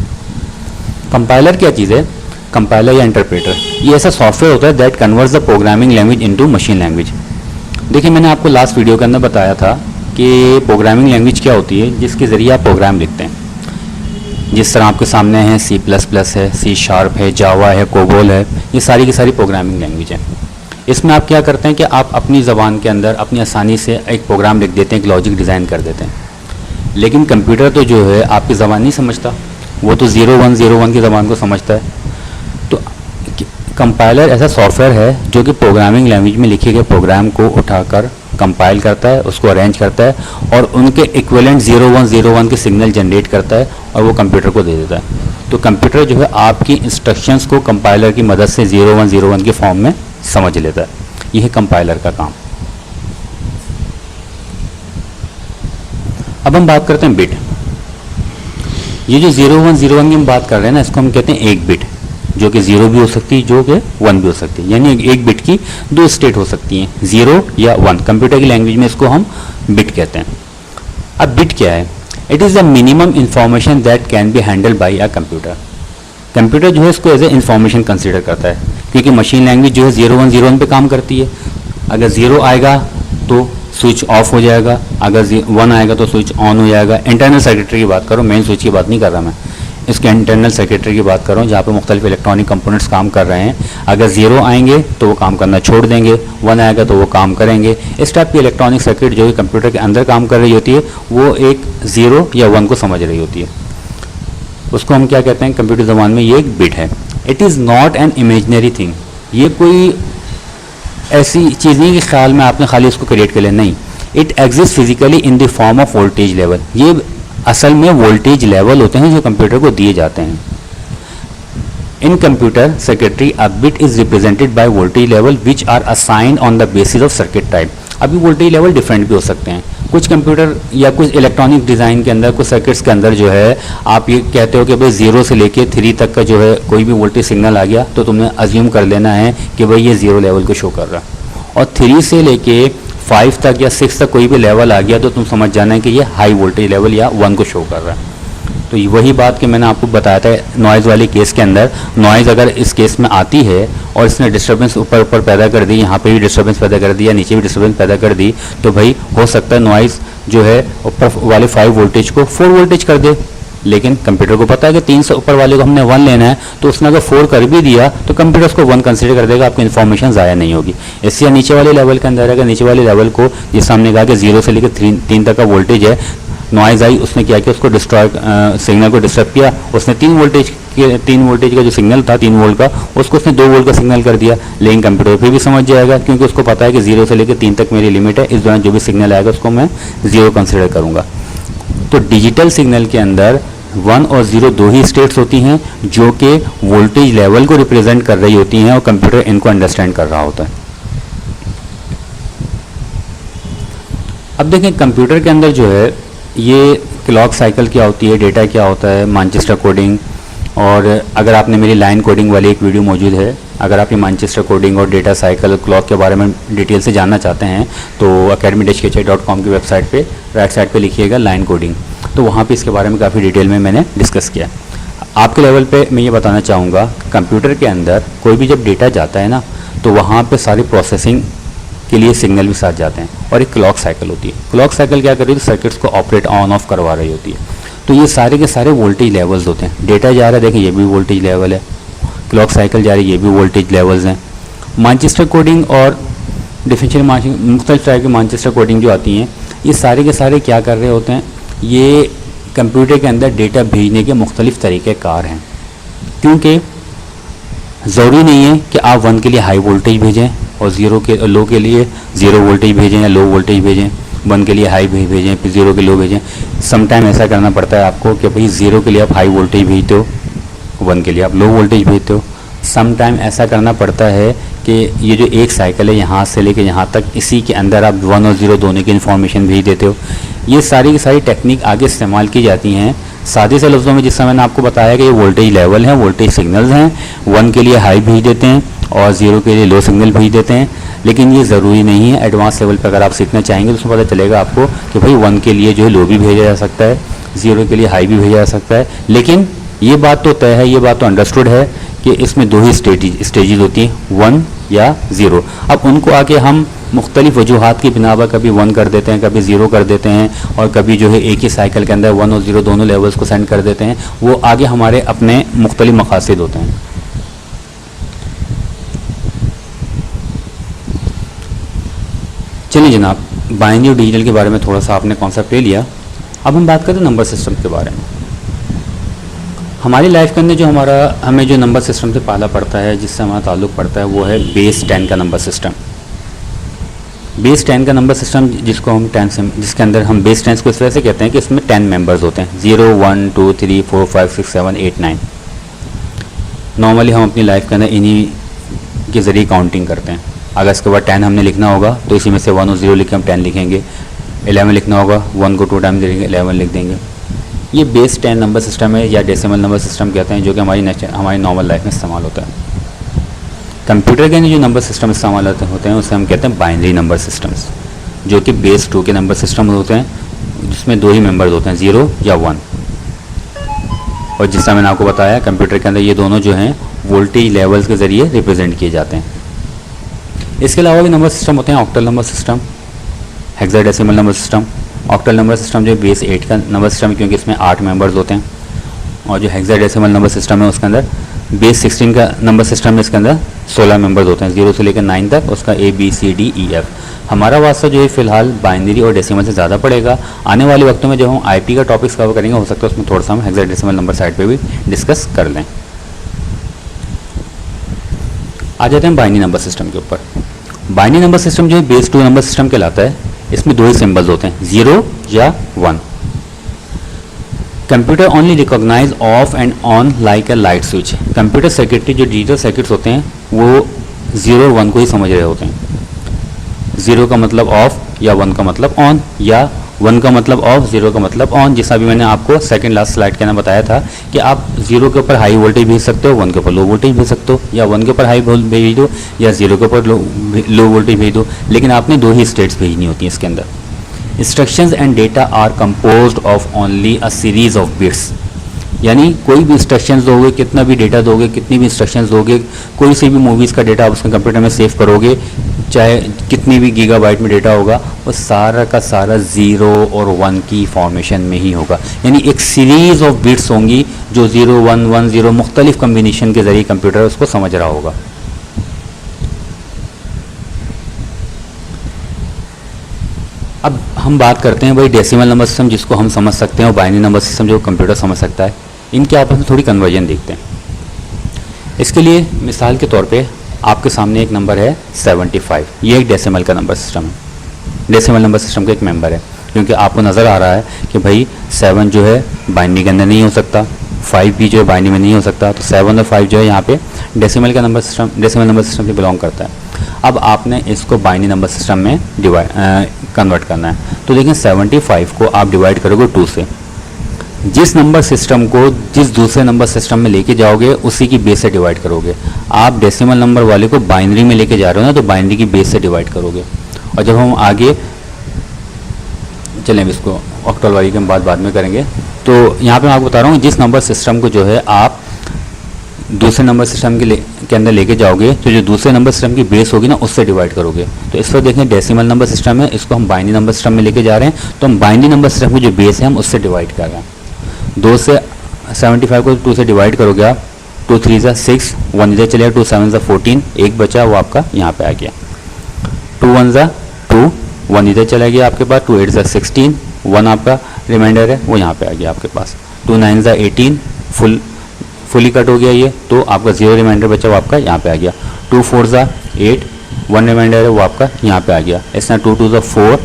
कंपाइलर क्या चीज़ है? कंपाइलर या इंटरप्रेटर ये ऐसा सॉफ्टवेयर होता है that converts the programming language into machine language. देखिए मैंने आपको लास्ट वीडियो के अंदर बताया था कि प्रोग्रामिंग लैंग्वेज क्या होती है, जिसके ज़रिए आप प्रोग्राम लिखते हैं। जिस तरह आपके सामने है C++ है, C# है, जावा है, कोबोल है, ये सारी की सारी प्रोग्रामिंग लैंग्वेज है। इसमें आप क्या करते हैं कि आप अपनी ज़बान के अंदर अपनी आसानी से एक प्रोग्राम लिख देते हैं, एक लॉजिक डिज़ाइन कर देते हैं। लेकिन कंप्यूटर तो जो है आपकी ज़बान नहीं समझता, वो तो 0101 की ज़बान को समझता है। तो कंपाइलर ऐसा सॉफ्टवेयर है जो कि प्रोग्रामिंग लैंग्वेज में लिखे गए प्रोग्राम को उठाकर कंपाइल करता है, उसको अरेंज करता है और उनके इक्विवेलेंट 0101 के सिग्नल जनरेट करता है और वो कंप्यूटर को दे देता है। तो कंप्यूटर जो है आपकी इंस्ट्रक्शंस को कंपाइलर की मदद से 0101 के फॉर्म में समझ लेता है। यह है कंपाइलर का काम। अब हम बात करते हैं बिट। ये जो 0101 की हम बात कर रहे हैं ना, इसको हम कहते हैं एक बिट, जो कि 0 भी हो सकती है, जो कि 1 भी हो सकती है। यानी एक बिट की 2 स्टेट हो सकती हैं, 0 या 1। कंप्यूटर की लैंग्वेज में इसको हम बिट कहते हैं। अब बिट क्या है? It is the minimum information that can be handle bye a computer. Computer जो है इसको एज ए इंफॉर्मेशन कंसिडर करता है, क्योंकि मशीन लैंग्वेज जो है 0101 पे काम करती है। अगर 0 आएगा तो स्विच ऑफ हो जाएगा, अगर 1 आएगा तो स्विच ऑन हो जाएगा। इंटरनल सर्किटरी की बात करो, मेन स्विच की बात नहीं कर रहा मैं, इसके इंटरनल सर्किटरी की बात कर रहा हूँ, जहाँ पे मुख्तलिफ इलेक्ट्रॉनिक कंपोनेंट्स काम कर रहे हैं। अगर 0 आएंगे तो वो काम करना छोड़ देंगे, 1 आएगा तो वो काम करेंगे। इस टाइप की इलेक्ट्रॉनिक सर्किट जो कि कंप्यूटर के अंदर काम कर रही होती है, वो एक 0 या 1 को समझ रही होती है। उसको हम क्या कहते हैं कंप्यूटर ज़बान में? ये एक बिट है। It is not an imaginary thing. ये कोई ऐसी चीज़ नहीं कि ख्याल में आपने खाली उसको क्रिएट कर लिया, नहीं। It exist physically in the form of voltage level. ये असल में वोल्टेज लेवल होते हैं जो कंप्यूटर को दिए जाते हैं। In computer circuitry a bit is represented by voltage level which are assigned on the basis of circuit type. अभी वोल्टेज लेवल डिफरेंट भी हो सकते हैं। कुछ कंप्यूटर या कुछ इलेक्ट्रॉनिक डिज़ाइन के अंदर, कुछ सर्किट्स के अंदर जो है आप ये कहते हो कि भाई 0 से लेके 3 तक का जो है कोई भी वोल्टेज सिग्नल आ गया तो तुमने अज्यूम कर लेना है कि भाई ये 0 लेवल को शो कर रहा है। और 3 से लेके 5 तक या 6 तक कोई भी लेवल आ गया तो तुम समझ जाना है कि ये हाई वोल्टेज लेवल या 1 को शो कर रहा है। तो वही बात कि मैंने आपको बताया था नॉइज़ वाले केस के अंदर, नॉइज़ अगर इस केस में आती है और इसने डिस्टर्बेंस ऊपर ऊपर पैदा कर दी, यहाँ पे भी डिस्टर्बेंस पैदा कर दी या नीचे भी डिस्टर्बेंस पैदा कर दी, तो भाई हो सकता है नॉइज़ जो है ऊपर वाले 5 वोल्टेज को 4 वोल्टेज कर दे। लेकिन कंप्यूटर को पता है कि 3 से ऊपर वाले को हमने 1 लेना है, तो उसने अगर 4 कर भी दिया तो कंप्यूटर उसको 1 कंसीडर कर देगा, आपकी इन्फॉर्मेशन ज़ाया नहीं होगी। इससे नीचे वाले लेवल के अंदर अगर नीचे वाले लेवल को, जिस हमने कहा कि 0 से लेकर 3 तक का वोल्टेज है, नॉइज़ आई, उसने क्या किया, उसको डिस्ट्रॉय, सिग्नल को डिस्टर्ब किया, उसने 3 वोल्टेज का जो सिग्नल था 3 वोल्ट का, उसको उसने 2 वोल्ट का सिग्नल कर दिया। लेकिन कंप्यूटर फिर भी समझ जाएगा, क्योंकि उसको पता है कि 0 से लेकर 3 तक मेरी लिमिट है, इस दौरान जो भी सिग्नल आएगा उसको मैं 0 कंसिडर करूँगा। तो डिजिटल सिग्नल के अंदर 1 और 0 दो ही स्टेट्स होती हैं जो कि वोल्टेज लेवल को रिप्रेजेंट कर रही होती हैं, और कंप्यूटर इनको अंडरस्टैंड कर रहा होता है। अब देखें कंप्यूटर के अंदर जो है ये क्लॉक साइकिल क्या होती है, डेटा क्या होता है, मैनचेस्टर कोडिंग, और अगर आपने मेरी लाइन कोडिंग वाली एक वीडियो मौजूद है, अगर आप ये मैनचेस्टर कोडिंग और डेटा साइकिल क्लॉक के बारे में डिटेल से जानना चाहते हैं तो academy-com की वेबसाइट पे राइट साइड पे लिखिएगा लाइन कोडिंग, तो वहाँ पे इसके बारे में काफ़ी डिटेल में मैंने डिस्कस किया। आपके लेवल पे मैं ये बताना चाहूँगा, कंप्यूटर के अंदर कोई भी जब डेटा जाता है ना, तो वहाँ पे सारी प्रोसेसिंग के लिए सिग्नल भी साथ जाते हैं, और एक क्लॉक साइकिल होती है। क्लॉक साइकिल क्या कर रही है, सर्किट्स को ऑपरेट ऑन ऑफ करवा रही होती है। तो ये सारे के सारे वोल्टेज लेवल्स होते हैं। डेटा जा रहा है, देखिए ये भी वोल्टेज लेवल है, क्लॉक साइकिल जा रही है, ये भी वोल्टेज लेवल्स हैं। मैनचेस्टर कोडिंग और डिफरेंशियल मुख्तलिफ तरह की मैनचेस्टर कोडिंग जो आती हैं, ये सारे के सारे क्या कर रहे होते हैं, ये कंप्यूटर के अंदर डेटा भेजने के मुख्तलिफ तरीक़े कार हैं। क्योंकि ज़रूरी नहीं है कि आप 1 के लिए हाई वोल्टेज भेजें और 0 के लो के लिए 0 वोल्टेज भेजें या लो वोल्टेज भेजें, 1 के लिए हाई भेजें फिर 0 के लो भेजें। सम टाइम ऐसा करना पड़ता है आपको कि भाई 0 के लिए आप हाई वोल्टेज भेजते हो, 1 के लिए आप लो वोल्टेज भेजते हो। सम टाइम ऐसा करना पड़ता है कि ये जो एक साइकिल है यहाँ से लेकर यहाँ तक, इसी के अंदर आप 1 और 0 दोनों की इन्फॉर्मेशन भेज देते हो। ये सारी की सारी टेक्निक आगे इस्तेमाल की जाती हैं। सादे से लफ्ज़ों में जिस समय मैंने आपको बताया कि ये वोल्टेज लेवल हैं, वोल्टेज सिग्नल्स हैं, 1 के लिए हाई भेज देते हैं और 0 के लिए लो सिग्नल भेज देते हैं। लेकिन ये ज़रूरी नहीं है, एडवांस लेवल पर अगर आप सीखना चाहेंगे तो उसमें पता चलेगा आपको कि भाई 1 के लिए जो है लो भी भेजा जा सकता है, 0 के लिए हाई भी भेजा जा सकता है। लेकिन ये बात तो तय है, ये बात तो अंडरस्टूड है कि इसमें दो ही स्टेजेस होती हैं, 1 या 0। अब उनको आके हम मुख्तलिफ वजूहात की बिना पर कभी 1 कर देते हैं, कभी 0 कर देते हैं, और कभी जो है एक ही साइकिल के अंदर 1 और 0 दोनों लेवल्स को सेंड कर देते हैं। वो आगे हमारे अपने मुख्तलिफ मकासद होते हैं। चलिए जनाब, बाइनरी और डिजिटल के बारे में थोड़ा सा आपने कॉन्सेप्ट ले लिया। अब हम बात करते हैं नंबर सिस्टम के बारे में। हमारी लाइफ के अंदर जो हमें जो नंबर सिस्टम से पाला पड़ता है, जिससे हमारा ताल्लुक़ पड़ता है, वो है बेस 10 का नंबर सिस्टम। बेस 10 का नंबर सिस्टम जिसको हम 10 से, जिसके अंदर हम बेस 10 को इस तरह से कहते हैं कि इसमें 10 मेंबर्स होते हैं, 0 1 2 3 4 5 6 7 8 9। नॉर्मली हम अपनी लाइफ के अंदर इन्हीं के ज़रिए काउंटिंग करते हैं। अगर इसके बाद 10 हमने लिखना होगा तो इसी में से 1 और 0 लिख के हम 10 लिखेंगे। 11 लिखना होगा, 1 को 2 टाइम लिखेंगे, 11 लिख देंगे। ये बेस 10 नंबर सिस्टम है, या डेसिमल नंबर सिस्टम कहते हैं, जो कि हमारी नॉर्मल लाइफ में इस्तेमाल होता है। कंप्यूटर के अंदर जो नंबर सिस्टम इस्तेमाल होते हैं उसे हम कहते हैं बाइनरी नंबर सिस्टम्स, जो कि बेस 2 के नंबर सिस्टम होते हैं, जिसमें 2 ही मेंबर्स होते हैं, 0 या 1। और जिस तरह मैंने आपको बताया, कंप्यूटर के अंदर ये दोनों जो हैं वोल्टेज लेवल्स के ज़रिए रिप्रेजेंट किए जाते हैं। इसके अलावा भी नंबर सिस्टम होते हैं, octal number system, hexadecimal number system. Octal number system जो बेस 8 का नंबर सिस्टम है, क्योंकि इसमें 8 मेंबर्स होते हैं। और जो हेक्साडेसिमल नंबर सिस्टम है उसके अंदर बेस 16 का नंबर सिस्टम है, इसके अंदर 16 मेंबर्स होते हैं, 0 से लेकर 9 तक, उसका ABCDEF। हमारा वास्ता जो है फ़िलहाल बाइनरी और डेसिमल से ज़्यादा पड़ेगा। आने वाले वक्तों में जब हम IP का टॉपिक्स कवर करेंगे, हो सकता है उसमें थोड़ा सा हम हेक्साडेसिमल नंबर साइड पे भी डिस्कस कर लें। आ जाते हैं बाइनरी नंबर सिस्टम के ऊपर। बाइनरी नंबर सिस्टम जो है बेस 2 नंबर सिस्टम कहलाता है। इसमें 2 ही सिंबल्स होते हैं, 0 या 1। Computer only recognize off and on like a light switch. Computer circuitry जो डिजिटल सर्किट्स होते हैं वो 0 और 1 को ही समझ रहे होते हैं। 0 का मतलब ऑफ, या 1 का मतलब ऑन, या 1 का मतलब ऑफ, 0 का मतलब ऑन। जैसा भी मैंने आपको सेकंड लास्ट स्लाइड के अंदर बताया था कि आप 0 के ऊपर हाई वोल्टेज भेज सकते हो, 1 के ऊपर लो वोल्टेज भेज सकते हो, या 1 के ऊपर हाई भेज दो या 0 के ऊपर लो वोल्टेज भेज दो। लेकिन आपने 2 ही स्टेट्स भेजनी होती हैं इसके अंदर। Instructions and data are composed of only a series of bits. यानी कोई भी इंस्ट्रक्शंस दोगे, कितना भी डेटा दोगे, कितनी भी इंस्ट्रक्शंस दोगे, कोई सी भी मूवीज़ का डेटा आप उसके कंप्यूटर में सेव करोगे, चाहे कितनी भी गीगाबाइट में डेटा होगा वो सारा का सारा 0 और 1 की फॉर्मेशन में ही होगा। यानी एक सीरीज़ ऑफ बिट्स होंगी जो 0 1 1 0 मुख्तलिफ कम्बिनेशन के ज़रिए कंप्यूटर उसको समझ रहा होगा। अब हम बात करते हैं भाई डेसिमल नंबर सिस्टम जिसको हम समझ सकते हैं और बाइनरी नंबर सिस्टम जो कंप्यूटर समझ सकता है, इनके आपस में थोड़ी कन्वर्जन देखते हैं। इसके लिए मिसाल के तौर पे आपके सामने एक नंबर है 75, ये एक डेसिमल का नंबर सिस्टम है, डेसिमल नंबर सिस्टम का एक मेंबर है, क्योंकि आपको नज़र आ रहा है कि भाई 7 जो है बाइनरी के अंदर नहीं हो सकता, 5 भी जो है बाइनरी में नहीं हो सकता, तो 7 और 5 जो है यहाँ पे डेसिमल का number system, decimal number system से बिलोंग करता है। अब आपने इसको बाइनरी नंबर सिस्टम में कन्वर्ट करना है। तो देखिए 75 को आप डिवाइड करोगे 2 से, जिस नंबर सिस्टम को जिस दूसरे नंबर सिस्टम में लेके जाओगे उसी की बेस से डिवाइड करोगे। आप डेसिमल नंबर वाले को बाइनरी में लेके जा रहे हो ना, तो बाइनरी की बेस से डिवाइड करोगे। और जब हम आगे चलें, इसको ऑक्टल वाली की हम बाद में करेंगे। तो यहाँ पे मैं आपको बता रहा हूँ जिस नंबर सिस्टम को जो है आप दूसरे नंबर सिस्टम के अंदर लेके जाओगे तो जो दूसरे नंबर सिस्टम की बेस होगी ना उससे डिवाइड करोगे। तो इस पर देखें डेसिमल नंबर सिस्टम है, इसको हम बाइनरी नंबर सिस्टम में लेके जा रहे हैं, तो हम बाइनरी नंबर सिस्टम की जो बेस है हम उससे डिवाइड कर रहे हैं। 2 से 75 को 2 से डिवाइड करोगे आप, 2 3 ज़ा 6, 1 इधर चलेगा, 2 7 ज़ा 14, एक बचा वो आपका यहाँ पे आ गया, 2 1 ज़ा 2, 1 इधर चला गया आपके पास, 2 8 ज़ा 16, 1 आपका रिमाइंडर है वो यहाँ पे आ गया आपके पास, 2 9 ज़ा 18, फुली कट हो गया ये, तो आपका 0 रिमाइंडर बचा वो आपका यहाँ पे आ गया, 2 4 ज़ा 8, 1 रिमाइंडर है वो आपका यहाँ पे आ गया, इस तरह 2 2 ज़ा 4,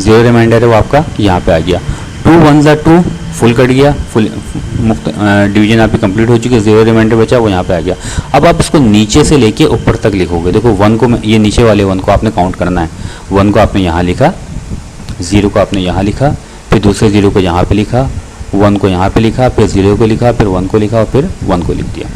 0 रिमाइंडर है वो आपका यहाँ पे आ गया, 2 1 ज़ा 2, फुल कट गया, फुल डिवीजन आपकी कंप्लीट हो चुकी है, 0 रिमाइंडर बचा वो यहाँ पे आ गया। अब आप इसको नीचे से लेके ऊपर तक लिखोगे। देखो 1 को ये नीचे वाले 1 को आपने काउंट करना है, 1 को आपने यहाँ लिखा, 0 को आपने यहाँ लिखा, फिर दूसरे 0 को यहाँ पे लिखा, 1 को यहाँ पे लिखा, फिर 0 को लिखा, फिर 1 को लिखा और फिर 1 को लिख दिया।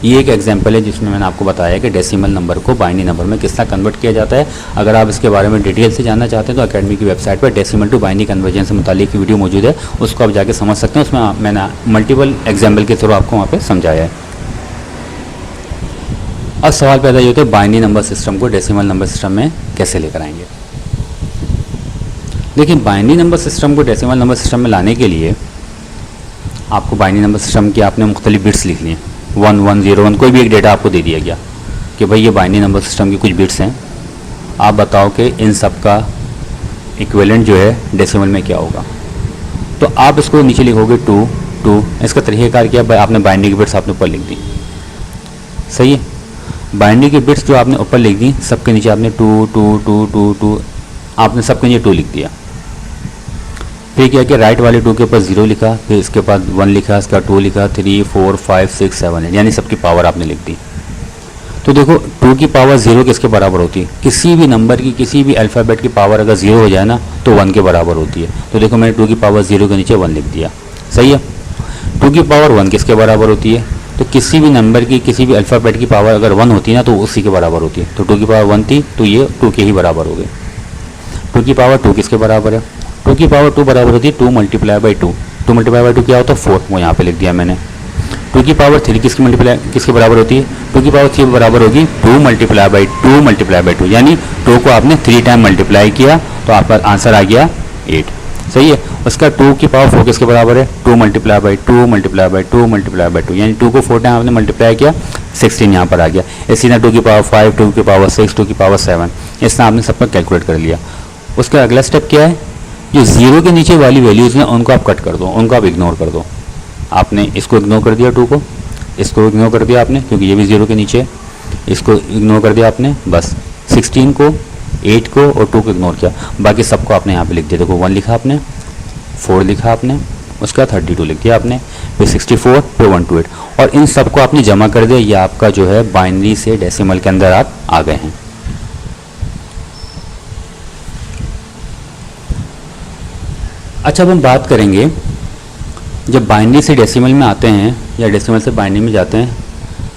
ये एक एग्जांपल है जिसमें मैंने आपको बताया कि डेसिमल नंबर को बाइनरी नंबर में किस तरह कन्वर्ट किया जाता है। अगर आप इसके बारे में डिटेल से जानना चाहते हैं तो अकेडमी की वेबसाइट पर डेसिमल टू बाइनरी कन्वर्जन से मुतालिक वीडियो मौजूद है, उसको आप जाके समझ सकते हैं। उसमें मैंने मल्टीपल एग्जाम्पल के थ्रू आपको वहाँ पर समझाया है। अब सवाल पैदा ये होता है बाइनरी नंबर सिस्टम को डेसिमल नंबर सिस्टम में कैसे लेकर आएंगे। देखिए बाइनरी नंबर सिस्टम को डेसिमल नंबर सिस्टम में लाने के लिए आपको बाइनरी नंबर सिस्टम की आपने मुख्तलिफ बिट्स लिख लिए, 1 1 0 1, कोई भी एक डेटा आपको दे दिया गया कि भाई ये बाइनरी नंबर सिस्टम की कुछ बिट्स हैं, आप बताओ कि इन सब का इक्विवेलेंट जो है डेसिमल में क्या होगा। तो आप इसको नीचे लिखोगे 2 2। इसका तरीक़ाकार क्या है, आपने बाइनरी की बिट्स आपने ऊपर लिख दी, सही है। बाइनरी की बिट्स जो आपने ऊपर लिख दी, सबके नीचे आपने 2 2 2 2 2, आपने सबके नीचे 2 लिख दिया। फिर क्या कि राइट वाले 2 के ऊपर 0 लिखा, फिर इसके बाद 1 लिखा, इसका 2 लिखा, 3 4 5 6 7 8, यानी सबकी पावर आपने लिख दी। तो देखो 2 की पावर 0 किसके बराबर होती है, किसी भी नंबर की किसी भी अल्फ़ाबेट की पावर अगर 0 हो जाए ना तो 1 के बराबर होती है। तो देखो मैंने 2 की पावर 0 के नीचे 1 लिख दिया, सही है। 2 की पावर 1 किसके बराबर होती है, तो किसी भी नंबर की किसी भी अल्फ़ाबेट की पावर अगर 1 होती है ना तो उसी के बराबर होती है। तो 2 की पावर 1 थी तो ये 2 के ही बराबर हो गए। 2 की पावर 2 किसके बराबर है, 2 की पावर 2 बराबर होती है 2 मल्टीप्लाई बाई 2, 2 मल्टीप्लाई बाई 2 क्या होता है 4, वो यहाँ पे लिख दिया मैंने। 2 की पावर 3 किसके बराबर होती है, 2 की पावर 3 बराबर होगी 2 मल्टीप्लाई बाई 2, यानी 2 को आपने 3 टाइम मल्टीप्लाई किया तो आपका आंसर आ गया 8, सही है। उसका 2 की पावर 4 किसके बराबर है, 2 multiply by 2 multiply by 2 multiply by 2, यानी 2 को 4 टाइम आपने मल्टीप्लाई किया, 16 यहाँ पर आ गया। इसी तरह 2 की पावर 5, 2 की पावर 6, 2 की पावर 7, इस तरह आपने सबका कैलकुलेट कर लिया। उसका अगला स्टेप क्या है, जो 0 के नीचे वाली वैल्यूज़ हैं उनको आप कट कर दो, उनको आप इग्नोर कर दो। आपने इसको इग्नोर कर दिया, 2 को, इसको इग्नोर कर दिया आपने क्योंकि ये भी 0 के नीचे, इसको इग्नोर कर दिया आपने, बस 16 को, 8 को और 2 को इग्नोर किया, बाकी सबको आपने यहाँ पे लिख दिया। देखो 1 लिखा आपने, 4 लिखा आपने, उसका 32 लिख दिया आपने, फिर 64, फिर 128, और इन सबको आपने जमा कर दिया। ये आपका जो है बाइनरी से डेसिमल के अंदर आप आ गए हैं। अच्छा, अब हम बात करेंगे जब बाइनरी से डेसिमल में आते हैं या डेसिमल से बाइनरी में जाते हैं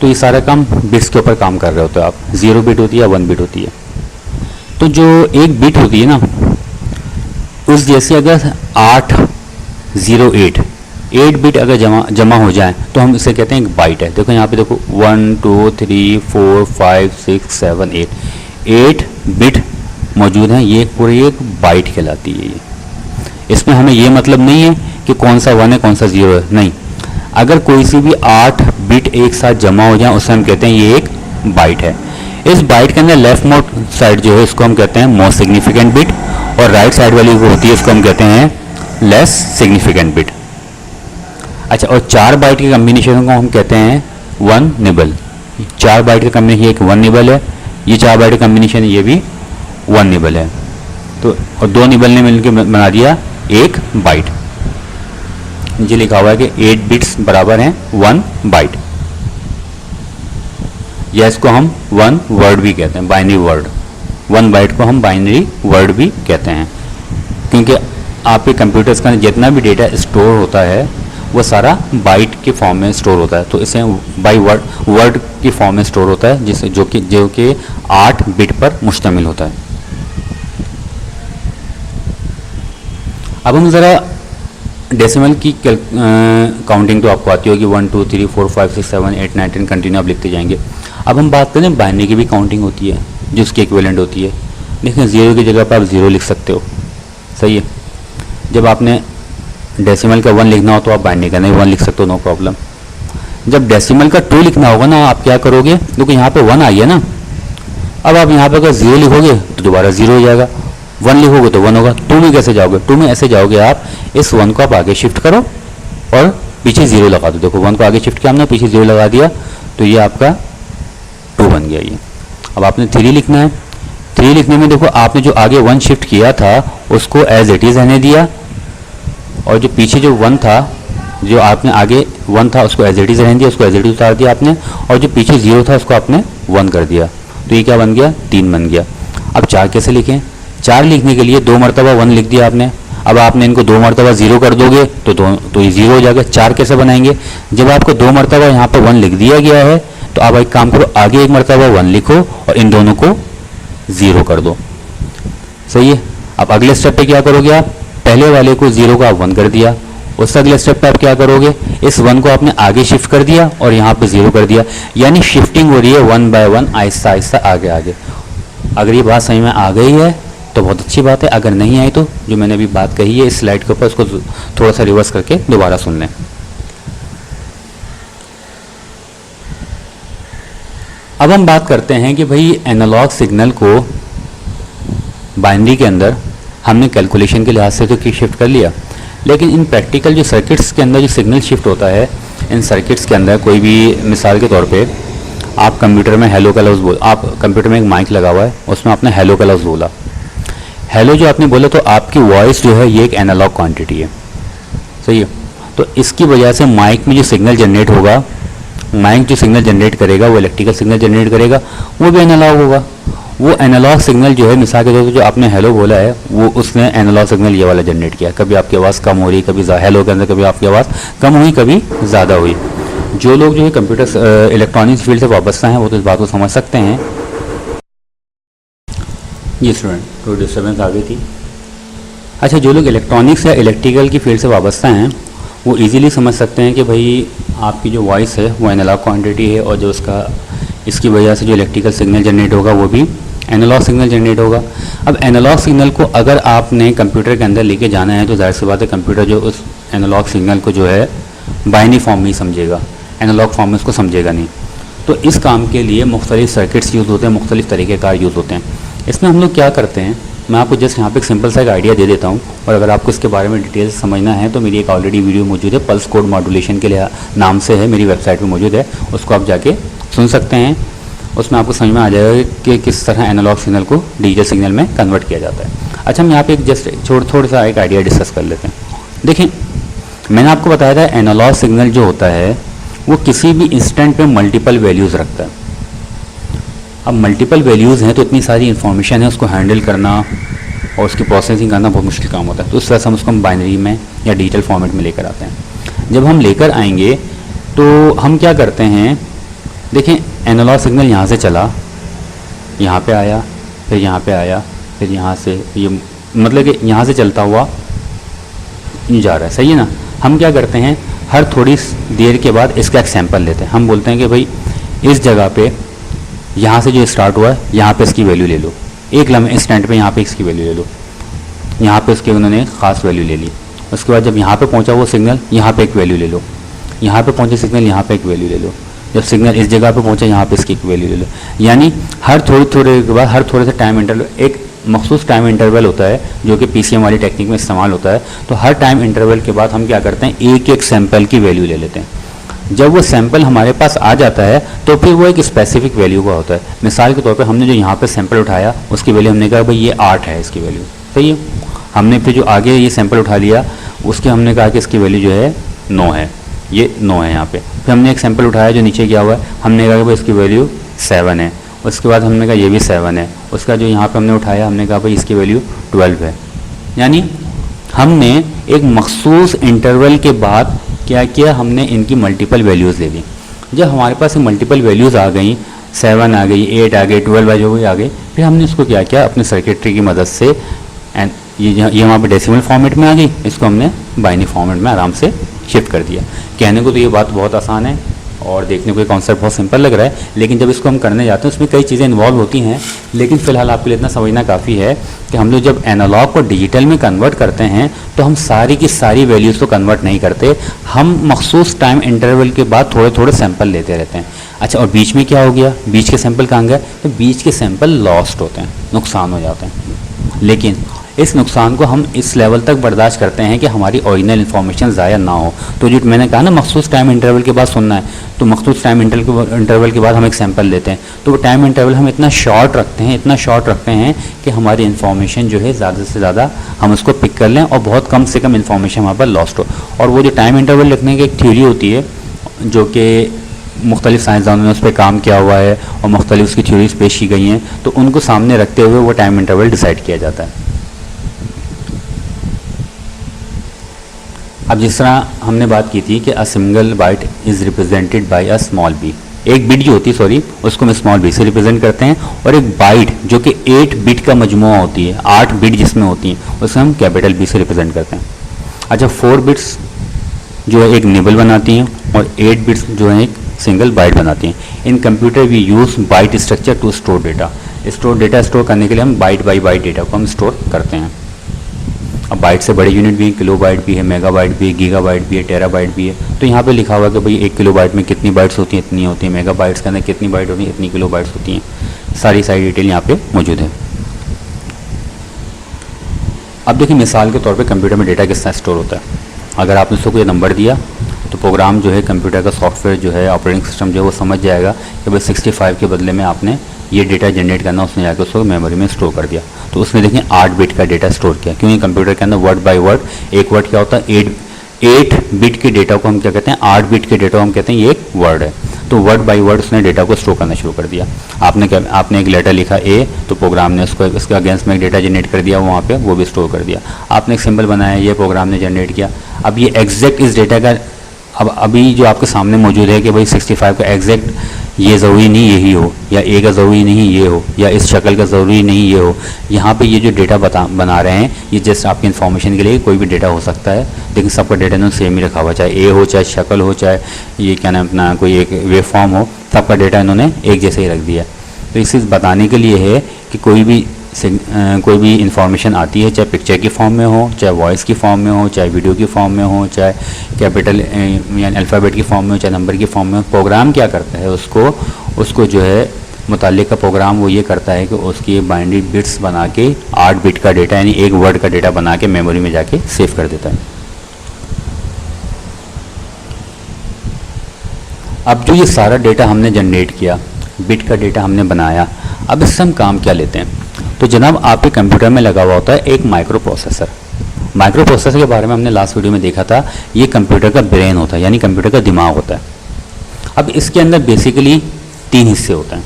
तो ये सारा काम बिट्स के ऊपर काम कर रहे होते हो आप। 0 बिट होती है या 1 बिट होती है, तो जो एक बिट होती है ना उस जैसे अगर 8 बिट अगर जमा हो जाए तो हम इसे कहते हैं एक बाइट है। देखो यहाँ पे देखो 1 2 3 4 5 6 7 8, 8 बिट मौजूद हैं, ये पूरी एक बाइट कहलाती है। ये इसमें हमें ये मतलब नहीं है कि कौन सा 1 है कौन सा 0 है, नहीं। अगर कोई सी भी 8 बिट एक साथ जमा हो जाए उसे हम कहते हैं ये एक बाइट है। इस बाइट के अंदर लेफ्ट मोस्ट साइड जो है इसको हम कहते हैं मोस्ट सिग्निफिकेंट बिट, और राइट साइड वाली जो होती है इसको हम कहते हैं लेस सिग्निफिकेंट बिट। अच्छा, और 4 बाइट के कम्बिनेशन को हम कहते हैं 1 निबल। 4 बाइट का कम्बिनेशन एक 1 निबल है, ये 4 बाइट का कम्बिनेशन ये भी 1 निबल है। तो और 2 निबल ने मिलकर बना दिया एक बाइट। नीचे लिखा हुआ है कि 8 बिट्स बराबर हैं 1 बाइट, या इसको हम 1 वर्ड भी कहते हैं, बाइनरी वर्ड। 1 बाइट को हम बाइनरी वर्ड भी कहते हैं, क्योंकि आपके कंप्यूटर्स का जितना भी डेटा स्टोर होता है वो सारा बाइट के फॉर्म में स्टोर होता है, तो इसे बाई वर्ड की फॉर्म में स्टोर होता है, जिसे जो कि 8 बिट पर मुश्तमिल होता है। अब हम ज़रा डेसिमल की काउंटिंग तो आपको आती होगी, 1 2 3 4 5 6 7 8 9 10 कंटिन्यू आप लिखते जाएंगे। अब हम बात करें बाइनरी की भी काउंटिंग होती है जो उसकी इक्विवेलेंट होती है। देखिए 0 की जगह पर आप 0 लिख सकते हो, सही है। जब आपने डेसिमल का 1 लिखना हो तो आप बाइनरी का नहीं 1 लिख सकते हो, नो प्रॉब्लम। जब डेसिमल का 2 लिखना होगा ना, आप क्या करोगे, क्योंकि यहाँ पे 1 आई है ना, अब आप यहाँ पे अगर 0 लिखोगे तो दोबारा 0 हो जाएगा, 1 लिखोगे तो 1 होगा। 2 में कैसे जाओगे, 2 में ऐसे जाओगे, आप इस 1 को आप आगे शिफ्ट करो और पीछे 0 लगा दो। देखो 1 को आगे शिफ्ट किया हमने, पीछे 0 लगा दिया, तो ये आपका 2 बन गया ये। अब आपने 3 लिखना है। 3 लिखने में देखो आपने जो आगे 1 शिफ्ट किया था उसको एज इट इज़ रहने दिया, और जो पीछे जो 1 था, जो आपने आगे 1 था उसको एज इट इज़ रहने दिया, उसको एज इट इज़ उतार दिया आपने, और जो पीछे 0 था उसको आपने 1 कर दिया, तो ये क्या बन गया, 3 बन गया। अब 4 कैसे लिखें, 4 लिखने के लिए 2 मरतबा 1 लिख दिया आपने, अब आपने इनको 2 मरतबा 0 कर दोगे तो ये 0 हो जाएगा। 4 कैसे बनाएंगे, जब आपको 2 मरतबा यहाँ पर 1 लिख दिया गया है तो आप एक काम करो, आगे एक मरतबा 1 लिखो और इन दोनों को 0 कर दो, सही है। अब अगले स्टेप पे क्या करोगे, आप पहले वाले को 0 को आप 1 कर दिया, उससे अगले स्टेप पे आप क्या करोगे, इस 1 को आपने आगे शिफ्ट कर दिया और यहाँ पे 0 कर दिया, यानी शिफ्टिंग हो रही है 1 बाय 1 आहिस्ता आहिस्ता आगे आगे। अगर ये बात समझ में आ गई है तो बहुत अच्छी बात है, अगर नहीं आई तो जो मैंने अभी बात कही है इस स्लाइड के ऊपर उसको थोड़ा सा रिवर्स करके दोबारा सुन लें। अब हम बात करते हैं कि भाई एनालॉग सिग्नल को बाइनरी के अंदर हमने कैलकुलेशन के लिहाज से तो की शिफ्ट कर लिया, लेकिन इन प्रैक्टिकल जो सर्किट्स के अंदर जो सिग्नल शिफ्ट होता है, इन सर्किट्स के अंदर कोई भी मिसाल के तौर पे आप कंप्यूटर में हेलो का लफ्ज़ बोल, आप कंप्यूटर में एक माइक लगा हुआ है उसमें आपने हेलो का लफ्ज़ बोला, हेलो जो आपने बोला तो आपकी वॉइस जो है ये एक एनालॉग क्वांटिटी है, सही है। तो इसकी वजह से माइक में जो सिग्नल जनरेट होगा, माइक जो सिग्नल जनरेट करेगा वो इलेक्ट्रिकल सिग्नल जनरेट करेगा, वो भी एनालॉग होगा। वो एनालॉग सिग्नल जो है मिसाल के तौर पर जो आपने हेलो बोला है वो उसने एनालॉग सिग्नल ये वाला जनरेट किया, कभी आपकी आवाज़ कम हो रही, कभी हेलो के अंदर कभी आपकी आवाज़ कम हुई कभी ज़्यादा हुई। जो लोग जो है कंप्यूटर इलेक्ट्रॉनिक्स फील्ड से वाबस्ता हैं वो तो इस बात को समझ सकते हैं। जी स्टूडेंट, तो डिस्टर्बेंस आ गई थी। अच्छा, जो लोग इलेक्ट्रॉनिक्स या इलेक्ट्रिकल की फील्ड से वाबस्ता हैं वो इजीली समझ सकते हैं कि भाई आपकी जो वॉइस है वो एनालॉग क्वांटिटी है, और जो उसका इसकी वजह से जो इलेक्ट्रिकल सिग्नल जनरेट होगा वो भी एनालॉग सिग्नल जनरेट होगा। अब एनालॉग सिग्नल को अगर आपने कंप्यूटर के अंदर लेके जाना है तो जाहिर सी बात है कंप्यूटर जो उस एनालॉग सिग्नल को जो है बाइनरी फॉर्म में ही समझेगा, एनालॉग फॉर्म में उसको समझेगा नहीं। तो इस काम के लिए मुख्तलिफ सर्किट्स यूज़ होते हैं, मुख्तलिफ तरीक़ेकार यूज़ होते हैं। इसमें हम लोग क्या करते हैं, मैं आपको जस्ट यहाँ पे एक सिंपल सा एक आइडिया दे देता हूँ, और अगर आपको इसके बारे में डिटेल समझना है तो मेरी एक ऑलरेडी वीडियो मौजूद है, पल्स कोड मॉड्यूलेशन के लिए नाम से है, मेरी वेबसाइट पे मौजूद है, उसको आप जाके सुन सकते हैं। उसमें आपको समझ में आ जाएगा कि किस तरह एनालॉग सिग्नल को डिजिटल सिग्नल में कन्वर्ट किया जाता है। अच्छा, हम यहाँ पे एक जस्ट थोड़ा सा एक आइडिया डिस्कस कर लेते हैं। देखिए, मैंने आपको बताया था एनालॉग सिग्नल जो होता है वो किसी भी इंस्टेंट पे मल्टीपल वैल्यूज़ रखता है। अब मल्टीपल वैल्यूज़ हैं तो इतनी सारी इन्फॉर्मेशन है, उसको हैंडल करना और उसकी प्रोसेसिंग करना बहुत मुश्किल काम होता है। तो उस वजह से हम उसको बाइनरी में या डिजिटल फॉर्मेट में लेकर आते हैं। जब हम लेकर आएंगे तो हम क्या करते हैं, देखें एनालॉग सिग्नल यहाँ से चला, यहाँ पे आया, फिर यहाँ पे आया, फिर यहाँ से ये मतलब कि यहाँ से चलता हुआ ये जा रहा है, सही है ना। हम क्या करते हैं, हर थोड़ी देर के बाद इसका एक सैंपल लेते हैं। हम बोलते हैं कि भाई इस जगह पे यहाँ से जो स्टार्ट हुआ है यहाँ पे इसकी वैल्यू ले लो, एक लम्हे इंस्टेंट पे यहाँ पे इसकी वैल्यू ले लो, यहाँ पे उसके उन्होंने ख़ास वैल्यू ले ली। उसके बाद जब यहाँ पे पहुँचा वो सिग्नल, यहाँ पे एक वैल्यू ले लो, यहाँ पे पहुँचे सिग्नल, यहाँ पे एक वैल्यू ले लो, जब सिग्नल इस जगह पे पहुँचे यहाँ पे इसकी एक वैल्यू ले लो। यानी हर थोड़ी के बाद हर थोड़े से टाइम इंटरवल, एक मखसूस टाइम इंटरवल होता है जो कि PCM वाली टेक्निक में इस्तेमाल होता है। तो हर टाइम इंटरवल के बाद हम क्या करते हैं, एक एक सैंपल की वैल्यू ले लेते हैं। जब वो सैंपल हमारे पास आ जाता है तो फिर वो एक स्पेसिफिक वैल्यू का होता है। मिसाल के तौर पर हमने जो यहाँ पे सैंपल उठाया उसकी वैल्यू हमने कहा भाई ये 8 है इसकी वैल्यू, सही है। हमने फिर जो आगे ये सैंपल उठा लिया उसके हमने कहा कि इसकी वैल्यू जो है 9 है, ये 9 है यहाँ पे। फिर हमने एक सैंपल उठाया जो नीचे गया हुआ है, हमने कहा कि भाई इसकी वैल्यू 7 है। उसके बाद हमने कहा ये भी 7 है। उसका जो यहाँ पे हमने उठाया हमने कहा भाई इसकी वैल्यू 12 है। यानी हमने एक मखसूस इंटरवल के बाद क्या किया, हमने इनकी मल्टीपल वैल्यूज़ ले ली। जब हमारे पास ये मल्टीपल वैल्यूज़ आ गई, 7 आ गई, 8 आ गई, 12 जो भी आ गई, फिर हमने इसको क्या किया, अपने सर्किटरी की मदद से, एंड ये वहाँ पे डेसिमल फॉर्मेट में आ गई, इसको हमने बाइनरी फॉर्मेट में आराम से शिफ्ट कर दिया। कहने को तो ये बात बहुत आसान है और देखने को ये कॉन्सेप्ट बहुत सिंपल लग रहा है, लेकिन जब इसको हम करने जाते हैं उसमें कई चीज़ें इन्वॉल्व होती हैं। लेकिन फ़िलहाल आपके लिए इतना समझना काफ़ी है कि हम लोग जब एनालॉग को डिजिटल में कन्वर्ट करते हैं तो हम सारी की सारी वैल्यूज़ को कन्वर्ट नहीं करते, हम मखसूस टाइम इंटरवल के बाद थोड़े थोड़े सैंपल लेते रहते हैं। अच्छा, और बीच में क्या हो गया, बीच के सैंपल कहाँ गए, तो बीच के सैंपल लॉस्ट होते हैं, नुकसान हो जाते हैं। लेकिन इस नुकसान को हम इस लेवल तक बर्दाश्त करते हैं कि हमारी ओरिजिनल इन्फॉर्मेशन ज़ाया ना हो। तो जो मैंने कहा ना मखसूस टाइम इंटरवल के बाद सुनना है, तो मखसूस टाइम इंटरवल के बाद हम एक सैंपल लेते हैं। तो वो टाइम इंटरवल हम इतना शॉर्ट रखते हैं कि हमारी इन्फॉर्मेशन जो है ज़्यादा से ज़्यादा हम उसको पिक कर लें और बहुत कम से कम इन्फॉर्मेशन वहाँ पर लॉस्ट हो। और वो जो टाइम इंटरवल लिखने की एक थ्योरी होती है जो कि मुख्तलिफ साइंसदानों ने उस पर काम किया हुआ है और मुख्तलिफ उसकी थ्योरीज पेश की गई हैं, तो उनको सामने रखते हुए वो टाइम इंटरवल डिसाइड किया जाता है। अब जिस तरह हमने बात की थी कि a single byte is represented by a small b, एक बिट जो होती है उसको हम स्मॉल बी से रिप्रेजेंट करते हैं, और एक बाइट जो कि 8 बिट का मजमुआ होती है, 8 बिट जिसमें होती हैं, उसे हम कैपिटल बी से रिप्रेजेंट करते हैं। अच्छा, 4 बिट्स जो है एक निबल बनाती हैं और 8 बिट्स जो है एक सिंगल बाइट बनाती हैं। In computer we use byte structure to store data. Data store करने के लिए हम बाइट बाई बाइट डेटा को हम स्टोर करते हैं। अब बाइट से बड़े यूनिट भी हैं, किलो बाइट भी है, मेगा बाइट भी है, गीगा बाइट भी है, टेरा बाइट भी है। तो यहाँ पे लिखा हुआ है कि भाई 1 किलो बाइट में कितनी बाइट्स होती हैं, इतनी होती है, मेगा बाइट्स के अंदर कितनी बाइट होती है, इतनी किलो बाइट्स होती हैं। सारी डिटेल यहाँ पे मौजूद है। अब देखिए मिसाल के तौर पे कंप्यूटर में डेटा किस तरह स्टोर होता है। अगर आपने उसको कोई नंबर दिया तो प्रोग्राम जो है, कंप्यूटर का सॉफ्टवेयर जो है, ऑपरेटिंग सिस्टम जो है, वो समझ जाएगा कि भाई 65 के बदले में आपने ये डेटा जनरेट करना, उसने जाकर उसको मेमोरी में स्टोर कर दिया। तो उसने देखिए 8 बिट का डेटा स्टोर किया, क्योंकि कंप्यूटर के अंदर वर्ड बाय वर्ड, एक वर्ड क्या होता है, 8 बिट के डेटा को हम क्या कहते हैं, 8 बिट के डेटा को हम कहते हैं ये एक वर्ड है। तो वर्ड बाय वर्ड उसने डेटा को स्टोर करना शुरू कर दिया। आपने एक लेटर लिखा ए, तो प्रोग्राम ने उसको उसके अगेंस्ट में एक डेटा जनरेट कर दिया, वहाँ पे वो भी स्टोर कर दिया। आपने एक सिंबल बनाया, ये प्रोग्राम ने जनरेट किया। अब ये एग्जैक्ट इस डेटा का, अब अभी जो आपके सामने मौजूद है कि भाई 65 का एग्जैक्ट ये ज़रूरी नहीं यही हो, या ए का ज़रूरी नहीं ये हो, या इस शक्ल का ज़रूरी नहीं ये हो। यहाँ पे ये जो डेटा बना रहे हैं, ये जस्ट आपकी इन्फॉर्मेशन के लिए, कोई भी डेटा हो सकता है, लेकिन सबका डेटा इन्होंने सेम ही रखा हुआ, चाहे ए हो, चाहे शक्ल हो, चाहे ये क्या नाम अपना कोई एक वेव फॉर्म हो, सबका डेटा इन्होंने एक जैसे ही रख दिया। तो इस चीज़ बताने के लिए है कि कोई भी इंफॉर्मेशन आती है, चाहे पिक्चर की फॉर्म में हो, चाहे वॉइस की फॉर्म में हो, चाहे वीडियो की फॉर्म में हो, चाहे कैपिटल यानी अल्फ़ाबेट की फॉर्म में हो, चाहे नंबर की फॉर्म में हो, प्रोग्राम क्या करता है, उसको जो है मुताल्लिक़ का प्रोग्राम वो ये करता है कि उसकी बाइनरी बिट्स बना के 8 बिट का डेटा यानी एक वर्ड का डेटा बना के मेमोरी में जाके सेव कर देता है। अब जो ये सारा डेटा हमने जनरेट किया, बिट का डेटा हमने बनाया, अब इससे हम काम क्या लेते हैं। तो जनाब आपके कंप्यूटर में लगा हुआ होता है एक माइक्रो प्रोसेसर। माइक्रो प्रोसेसर के बारे में हमने लास्ट वीडियो में देखा था, ये कंप्यूटर का ब्रेन होता है, यानी कंप्यूटर का दिमाग होता है। अब इसके अंदर बेसिकली 3 हिस्से होते हैं।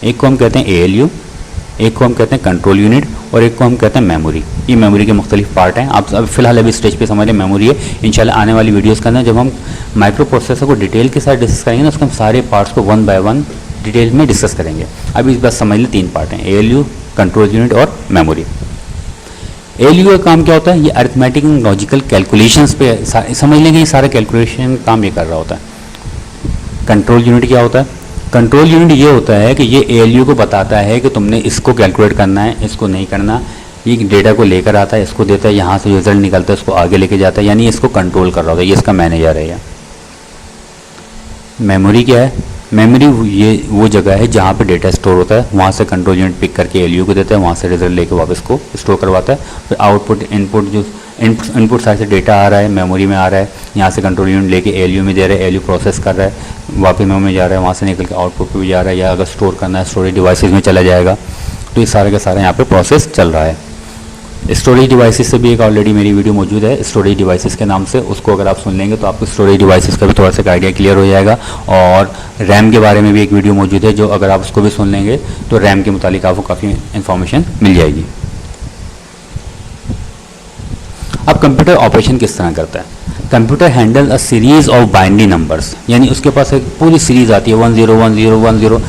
एक को हम कहते हैं ALU, एक को हम कहते हैं कंट्रोल यूनिट, और एक को हम कहते हैं मेमोरी। ये मेमोरी के मुख्तलिफ पार्ट हैं। आप अब फिलहाल अभी स्टेज पे समझ लें मेमोरी है। इंशाल्लाह आने वाली वीडियोस के अंदर जब हम माइक्रो प्रोसेसर को डिटेल के साथ डिस्कस करेंगे ना, उसके हम सारे पार्ट्स को 1 बाय 1 डिटेल में डिस्कस करेंगे। अभी इस बात समझ लें 3 पार्ट हैं, ALU, कंट्रोल यूनिट और मेमोरी। ALU का काम क्या होता है, ये अरिथमेटिक एंड लॉजिकल कैलकुलेशंस पे समझ लें कि ये सारा कैलकुलेशन काम ये कर रहा होता है। कंट्रोल यूनिट क्या होता है, कंट्रोल यूनिट ये होता है कि ये ALU को बताता है कि तुमने इसको कैलकुलेट करना है, इसको नहीं करना। ये डेटा को लेकर आता है, इसको देता है, यहाँ से रिजल्ट निकलता है, इसको आगे लेके जाता है, यानी इसको कंट्रोल कर रहा होता है। ये इसका मैनेजर है। मेमोरी क्या है? मेमोरी ये वो जगह है जहाँ पे डेटा स्टोर होता है, वहाँ से कंट्रोल यूनिट पिक करके ALU को देता है, वहाँ से रिजल्ट लेके वापस को स्टोर करवाता है। फिर आउटपुट इनपुट जो इनपुट साइड से डेटा आ रहा है, मेमोरी में आ रहा है, यहाँ से कंट्रोल यूनिट लेके ALU में दे रहा है, ALU प्रोसेस कर रहा है, वापस मेमोरी में जा रहा है, वहाँ से निकल के आउटपुट पे भी जा रहा है, या अगर स्टोर करना है स्टोरेज डिवाइसेस में चला जाएगा। तो ये सारा का सारा यहाँ पे प्रोसेस चल रहा है। स्टोरेज डिवाइसेस से भी एक ऑलरेडी मेरी वीडियो मौजूद है स्टोरेज डिवाइसेस के नाम से, उसको अगर आप सुन लेंगे तो आपको स्टोरेज डिवाइसेस का भी थोड़ा सा आइडिया क्लियर हो जाएगा। और रैम के बारे में भी एक वीडियो मौजूद है, जो अगर आप उसको भी सुन लेंगे तो रैम के मुतालिक आपको काफ़ी इन्फॉर्मेशन मिल जाएगी। अब कंप्यूटर ऑपरेशन किस तरह करता है? Computer handle a series of binary numbers, यानी उसके पास एक पूरी सीरीज आती है 101010।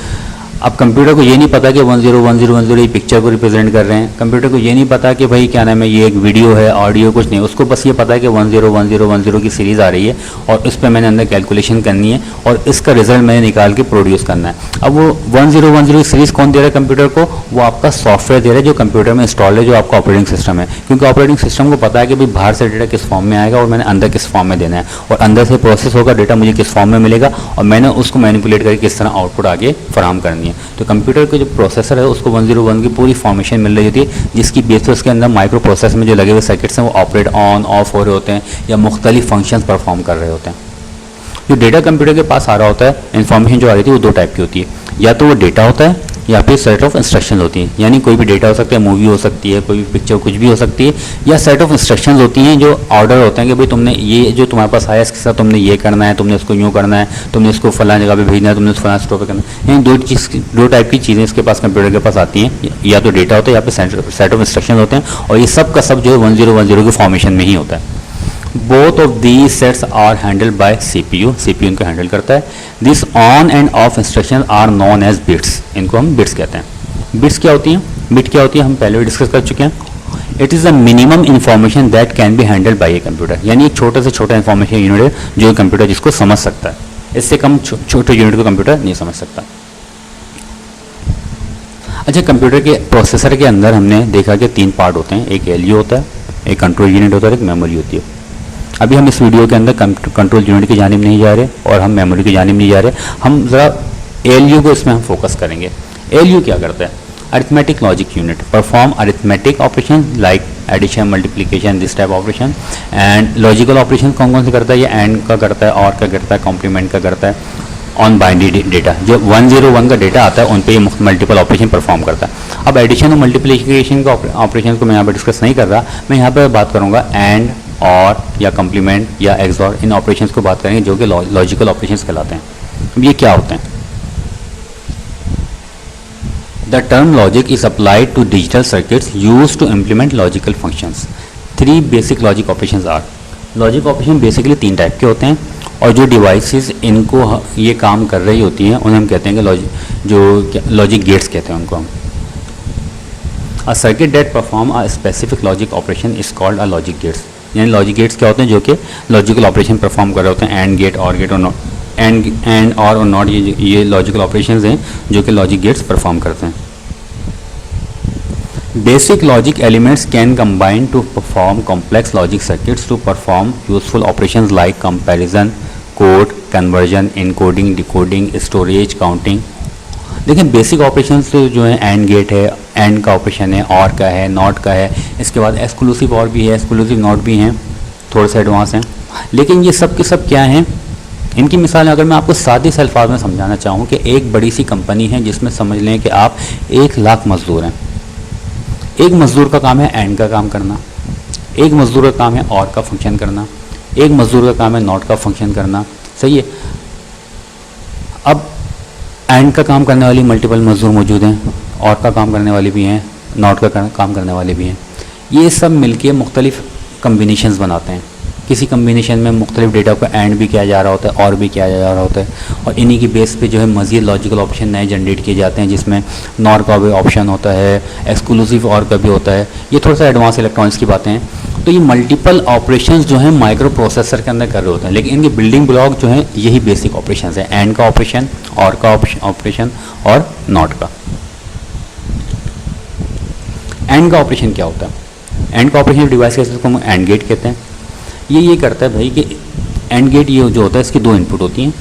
अब कंप्यूटर को ये नहीं पता कि 101010 ये पिक्चर को रिप्रेजेंट कर रहे हैं। कंप्यूटर को ये नहीं पता कि भाई क्या नाम है, ये एक वीडियो है, ऑडियो, कुछ नहीं। उसको बस ये पता है कि 101010 की सीरीज़ आ रही है और उस पर मैंने अंदर कैलकुलेशन करनी है और इसका रिजल्ट मैंने निकाल के प्रोड्यूस करना है। अब वो 1010 की सीरीज़ कौन दे रहा है कंप्यूटर को? वो आपका सॉफ्टवेयर दे रहा है जो कंप्यूटर में इंस्टॉल है, जो आपका ऑपरेटिंग सिस्टम है। क्योंकि ऑपरेटिंग सिस्टम को पता है कि भाई बाहर से डेटा किस फॉर्म में आएगा और मैंने अंदर किस फॉर्म में देना है, और अंदर से प्रोसेस होगा, डेटा मुझे किस फॉर्म में मिलेगा और मैंने उसको मैनिपुलेट करके किस तरह आउटपुट आगे फराहम करनी है। तो कंप्यूटर जो प्रोसेसर है उसको 101 की पूरी फॉर्मेशन मिल रही होती है, जिसकी बेस पर उसके अंदर माइक्रो प्रोसेसर में जो लगे हुए सर्किट्स हैं वो ऑपरेट ऑन ऑफ हो रहे होते हैं या मुख्तलिफ फंक्शंस परफॉर्म कर रहे होते हैं। जो डेटा कंप्यूटर के पास आ रहा होता है, इन्फॉर्मेशन जो आ रही थी वो दो टाइप की होती है, या तो वो डेटा होता है या फिर सेट ऑफ इंस्ट्रक्शन होती हैं। यानी कोई भी डेटा हो सकता है, मूवी हो सकती है, कोई भी पिक्चर, कुछ भी हो सकती है, या सेट ऑफ इंस्ट्रक्शंस होती हैं जो ऑर्डर होते हैं कि भाई तुमने ये जो तुम्हारे पास आया इसके साथ तुमने ये करना है, तुमने इसको यूँ करना है, तुमने इसको फलां जगह पे भेजना है, तुमने फलां स्टोर पे करना है। यानी दो टाइप की चीज़ें इसके पास कंप्यूटर के पास आती हैं, या तो डेटा होता है या फिर सेट ऑफ इंस्ट्रक्शन होते हैं, और ये सब का सब जो है 1010 के फॉर्मेशन में ही होता है। Both of these sets are handled by CPU इनको हैंडल करता है। This on and off instruction are known as bits, इनको हम बिट्स कहते हैं। बिट्स क्या होती हैं? बिट क्या होती है हम पहले भी डिस्कस कर चुके हैं। It is the minimum information that can be handled by a computer, यानी एक छोटा से छोटा इन्फॉर्मेशन यूनिट है जो कंप्यूटर जिसको समझ सकता है। इससे कम छोटे यूनिट को कंप्यूटर नहीं समझ सकता। अच्छा, कंप्यूटर के प्रोसेसर के अंदर हमने देखा कि 3 पार्ट होते हैं, एक ALU होता है, एक कंट्रोल यूनिट होता है, एक मेमोरी होती है। अभी हम इस वीडियो के अंदर कंट्रोल यूनिट की जानिब नहीं जा रहे और हम मेमोरी की जानिब नहीं जा रहे, हम ज़रा ALU को इसमें हम फोकस करेंगे। ALU क्या करता है? Arithmetic logic unit perform arithmetic operation like addition, multiplication, this type operation. And logical operation कौन कौन से करता है? ये एंड का करता है, और का करता है, कॉम्प्लीमेंट का करता है, ऑन बाइनरी डेटा। जो 101 का डेटा आता है उन पर ये मल्टीपल ऑपरेशन परफॉर्म करता है। अब एडिशन और मल्टीप्लिकेशन का ऑपरेशन को मैं यहाँ पर डिस्कस नहीं कर रहा, मैं यहाँ पर बात करूँगा एंड, और या कम्प्लीमेंट या एक्सऑर, इन ऑपरेशंस को बात करेंगे जो कि लॉजिकल ऑपरेशंस कहलाते हैं। अब ये क्या होते हैं? The term logic is applied to digital circuits used to implement logical functions. 3 basic logic operations are. Logic operation basically 3 type के होते हैं, और जो डिवाइसेस इनको ये काम कर रही होती हैं उन्हें हम कहते हैं कि लॉजिक गेट्स कहते हैं उनको हम। A circuit that perform a specific logic operation is called a logic gates. यानी लॉजिक गेट्स क्या होते हैं? जो कि लॉजिकल ऑपरेशन परफॉर्म कर रहे होते हैं, एंड गेट, और गेट, और नॉट, एंड और नॉट, ये लॉजिकल ऑपरेशंस हैं जो कि लॉजिक गेट्स परफॉर्म करते हैं। Basic logic elements can combine to perform complex logic circuits to perform useful operations like comparison, code conversion, encoding, decoding, storage, counting. देखिए बेसिक ऑपरेशंस जो है एंड गेट है, एंड का ऑपरेशन है, और का है, नॉट का है, इसके बाद एक्सक्लूसिव और भी है, एक्सक्लूसिव नॉट भी हैं, थोड़े से एडवांस हैं। लेकिन ये सब के सब क्या हैं? इनकी मिसाल अगर मैं आपको सादे से अल्फाज में समझाना चाहूँ कि एक बड़ी सी कंपनी है जिसमें समझ लें कि आप 1 लाख मजदूर हैं। एक मजदूर का काम है एंड का काम करना, एक मजदूर का काम है और का फंक्शन करना, एक मजदूर का काम है नॉट का फंक्शन करना, सही है। अब एंड का काम करने वाली मल्टीपल मजदूर मौजूद हैं, और का काम करने वाले भी हैं, नॉट का काम करने वाले भी हैं। ये सब मिलके मुख्तलिफ कम्बिनेशंस बनाते हैं। किसी कम्बिनेशन में मुख्तलिफ डेटा को एंड भी किया जा रहा होता है और भी किया जा रहा होता है, और इन्हीं की बेस पे जो है मज़ीद लॉजिकल ऑप्शन नए जनरेट किए जाते हैं, जिसमें नॉर का भी ऑप्शन होता है, एक्सक्लूसिव और का भी होता है। ये थोड़ा सा एडवांस इलेक्ट्रॉनिक्स की बातें हैं। तो ये मल्टीपल ऑपरेशंस जो हैं माइक्रो प्रोसेसर के अंदर कर रहे होते हैं, लेकिन इनके बिल्डिंग ब्लॉक जो हैं यही बेसिक ऑपरेशंस हैं, एंड का ऑपरेशन, और का ऑपरेशन और नॉट का। एंड का ऑपरेशन क्या होता है? एंड का ऑपरेशन डिवाइस के को हम एंड गेट कहते हैं। ये करता है भाई कि एंड गेट ये जो होता है इसकी दो इनपुट होती हैं।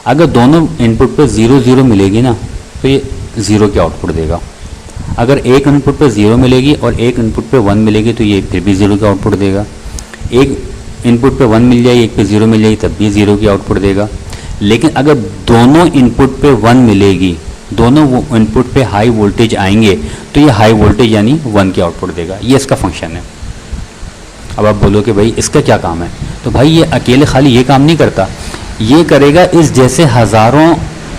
अगर दोनों इनपुट पे 0 0 मिलेगी ना तो ये 0 की आउटपुट देगा। अगर एक इनपुट पे 0 मिलेगी और एक इनपुट पे 1 मिलेगी तो ये फिर भी 0 की आउटपुट देगा। एक इनपुट पे 1 मिल जाएगी, एक पे 0 मिल जाएगी, तब भी 0 की आउटपुट देगा। लेकिन अगर दोनों इनपुट पे 1 मिलेगी, दोनों इनपुट पे हाई वोल्टेज आएंगे तो ये हाई वोल्टेज यानी 1 की आउटपुट देगा। ये इसका फंक्शन है। अब आप बोलो कि भाई इसका क्या काम है? तो भाई ये अकेले खाली ये काम नहीं करता, ये करेगा इस जैसे हज़ारों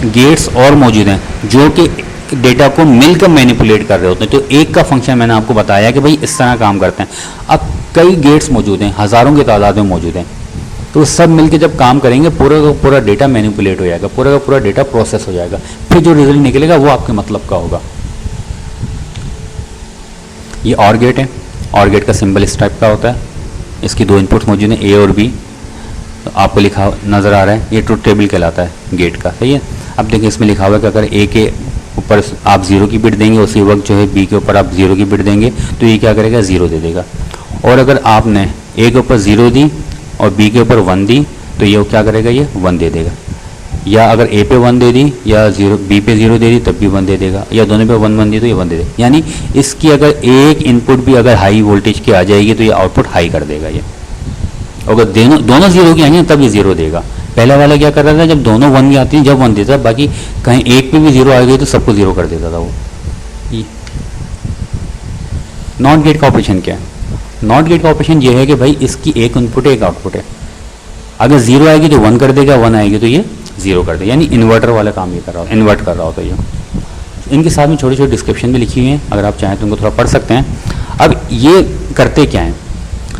गेट्स और मौजूद हैं जो कि डेटा को मिलकर मैनिपुलेट कर रहे होते हैं। तो एक का फंक्शन मैंने आपको बताया कि भाई इस तरह काम करते हैं। अब कई गेट्स मौजूद हैं, हज़ारों की तादाद में मौजूद हैं, तो सब मिलकर जब काम करेंगे पूरा का पूरा डेटा मैनिपुलेट हो जाएगा, पूरा का पूरा डेटा प्रोसेस हो जाएगा, फिर जो रिजल्ट निकलेगा वो आपके मतलब का होगा। ये और गेट है, और गेट का सिंबल इस टाइप का होता है। इसकी दो इनपुट्स मौजूद हैं, ए और बी। तो आपको लिखा नज़र आ रहा है, ये ट्रुथ टेबल कहलाता है गेट का, सही है। अब देखिए इसमें लिखा हुआ है कि अगर ए के ऊपर आप 0 की बिट देंगे, उसी वक्त जो है बी के ऊपर आप 0 की बिट देंगे तो ये क्या करेगा, 0 दे देगा। और अगर आपने ए के ऊपर 0 दी और बी के ऊपर 1 दी तो ये क्या करेगा, ये 1 दे देगा। या अगर ए पे 1 दे दी या 0 बी पे 0 दे दी तब भी 1 दे देगा, या दोनों पे 1 1 दी तो ये 1 दे देगा। यानी इसकी अगर एक इनपुट भी अगर हाई वोल्टेज की आ जाएगी तो ये आउटपुट हाई कर देगा। ये अगर दोनों 0 की आएंगे तब ये 0 देगा। पहला वाला क्या कर रहा था, जब दोनों 1 की आती है जब 1 देता, बाकी कहीं एक पे भी 0 आ गई तो सबको 0 कर देता था वो। नॉट गेट का ऑपरेशन क्या है? नॉट गेट का ऑपरेशन ये है कि भाई इसकी एक इनपुट है एक आउटपुट है। अगर 0 आएगी तो 1 कर देगा, 1 आएगी तो ये 0 कर देगा। यानी इन्वर्टर वाला काम ये कर रहा हो, इन्वर्ट कर रहा होता है ये। इनके साथ में छोटी छोटी डिस्क्रिप्शन भी लिखी हुई है, अगर आप चाहें तो उनको थोड़ा पढ़ सकते हैं। अब ये करते क्या हैं,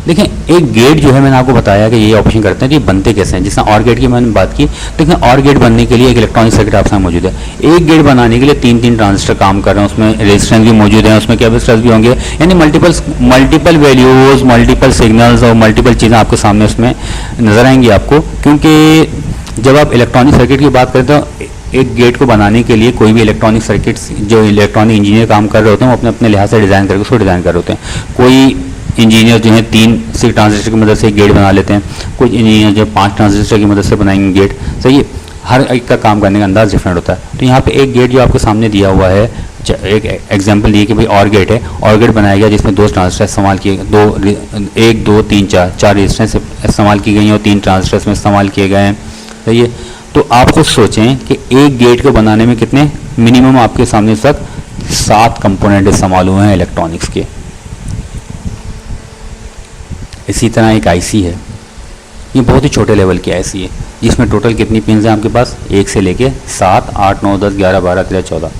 देखें एक गेट जो है मैंने आपको बताया कि ये ऑपरेशन करते हैं, तो ये बनते कैसे हैं। जिस और गेट की मैंने बात की, देखें और गेट बनने के लिए एक इलेक्ट्रॉनिक सर्किट आपके साथ मौजूद है। एक गेट बनाने के लिए 3 ट्रांजिस्टर काम कर रहे हैं, उसमें रेजिस्टेंस भी मौजूद है, उसमें कैपेसिटर्स भी होंगे, यानी मल्टीपल वैल्यूज, मल्टीपल सिग्नल्स और मल्टीपल चीज़ें आपके सामने उसमें नज़र आएंगी आपको। क्योंकि जब आप इलेक्ट्रॉनिक सर्किट की बात करते हो, एक गेट को बनाने के लिए कोई भी इलेक्ट्रॉनिक सर्किट्स जो इलेक्ट्रॉनिक इंजीनियर काम कर रहे होते हैं वो अपने अपने लिहाज से डिज़ाइन करके उसको डिज़ाइन कर रहे होते हैं। कोई इंजीनियर जो है 3 ट्रांजिस्टर की मदद से गेट बना लेते हैं, कुछ इंजीनियर जो 5 ट्रांजिस्टर की मदद से बनाएंगे गेट, सही है। हर एक का काम करने का अंदाज डिफरेंट होता है। तो यहाँ पे एक गेट जो आपके सामने दिया हुआ है, एक एग्जांपल दिए कि भाई और गेट है, और गेट बनाया गया जिसमें 2 ट्रांजिस्टर इस्तेमाल किए, 1 2 3 4 रेजिस्टेंस इस्तेमाल की गई हैं और 3 ट्रांजिस्टर्स में इस्तेमाल किए गए हैं, सही है। तो आप खुद सोचें कि एक गेट को बनाने में कितने मिनिमम आपके सामने तक 7 कंपोनेंट इस्तेमाल हुए हैं इलेक्ट्रॉनिक्स के। इसी तरह एक आईसी है, ये बहुत ही छोटे लेवल की आईसी है जिसमें टोटल कितनी पिन्स हैं आपके पास, 1 से लेके 7 8 9 10 11 12 13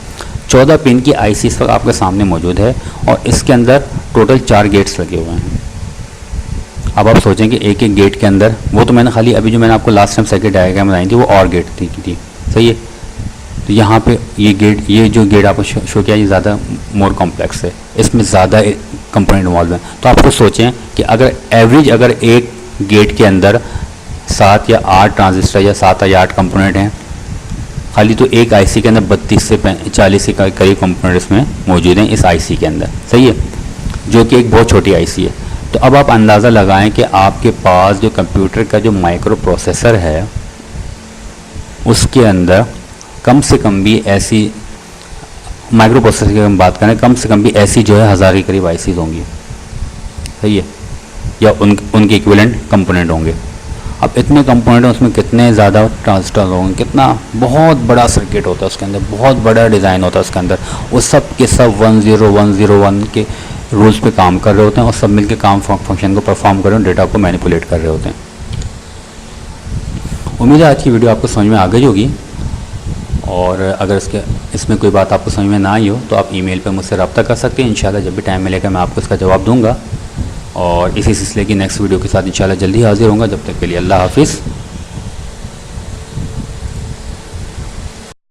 14 पिन की आईसी इस वक्त आपके सामने मौजूद है, और इसके अंदर टोटल 4 गेट्स लगे हुए हैं। अब आप सोचें कि एक एक गेट के अंदर, वो तो मैंने खाली अभी जो मैंने आपको लास्ट टाइम सर्किट डायग्राम बनाई थी वो और गेट थी, सही है। तो यहाँ पे ये जो गेट आपको शो किया ये ज़्यादा मोर कॉम्प्लेक्स है, इसमें ज़्यादा कंपोनेंट इन्वॉल्व हैं। तो आप खुद सोचें कि अगर एवरेज अगर एक गेट के अंदर 7 या 8 ट्रांजिस्टर या 7 या 8 कंपोनेंट हैं, खाली तो एक आईसी के अंदर 32 से 40 के करीब कंपोनेंट इसमें मौजूद हैं इस आईसी के अंदर, सही है, जो कि एक बहुत छोटी आईसी है। तो अब आप अंदाज़ा लगाएं कि आपके पास जो कंप्यूटर का जो माइक्रो प्रोसेसर है उसके अंदर कम से कम भी ऐसी माइक्रो प्रोसेसर की हम बात करें, कम से कम भी ऐसी जो है 1000 के करीब आईसीज होंगी, सही है, या उनके इक्विवेलेंट कंपोनेंट होंगे। अब इतने कंपोनेंट हैं, उसमें कितने ज़्यादा ट्रांजिस्टर होंगे, कितना बहुत बड़ा सर्किट होता है उसके अंदर, बहुत बड़ा डिज़ाइन होता है उसके अंदर। वो सब के सब 10101 के रूल्स पे काम कर रहे होते हैं और सब मिलकर काम फंक्शन को परफॉर्म कर रहे हैं, डेटा को मैनिपुलेट कर रहे होते हैं। उम्मीद है आज की वीडियो आपको समझ में आ गई होगी, और अगर इसमें कोई बात आपको समझ में ना आई हो तो आप ईमेल पे मुझसे रब्ता कर सकते हैं। इंशाल्लाह जब भी टाइम मिलेगा मैं आपको इसका जवाब दूंगा। और इसी सिलसिले की नेक्स्ट वीडियो के साथ इंशाल्लाह जल्दी हाजिर होऊंगा। जब तक के लिए अल्लाह हाफिज़।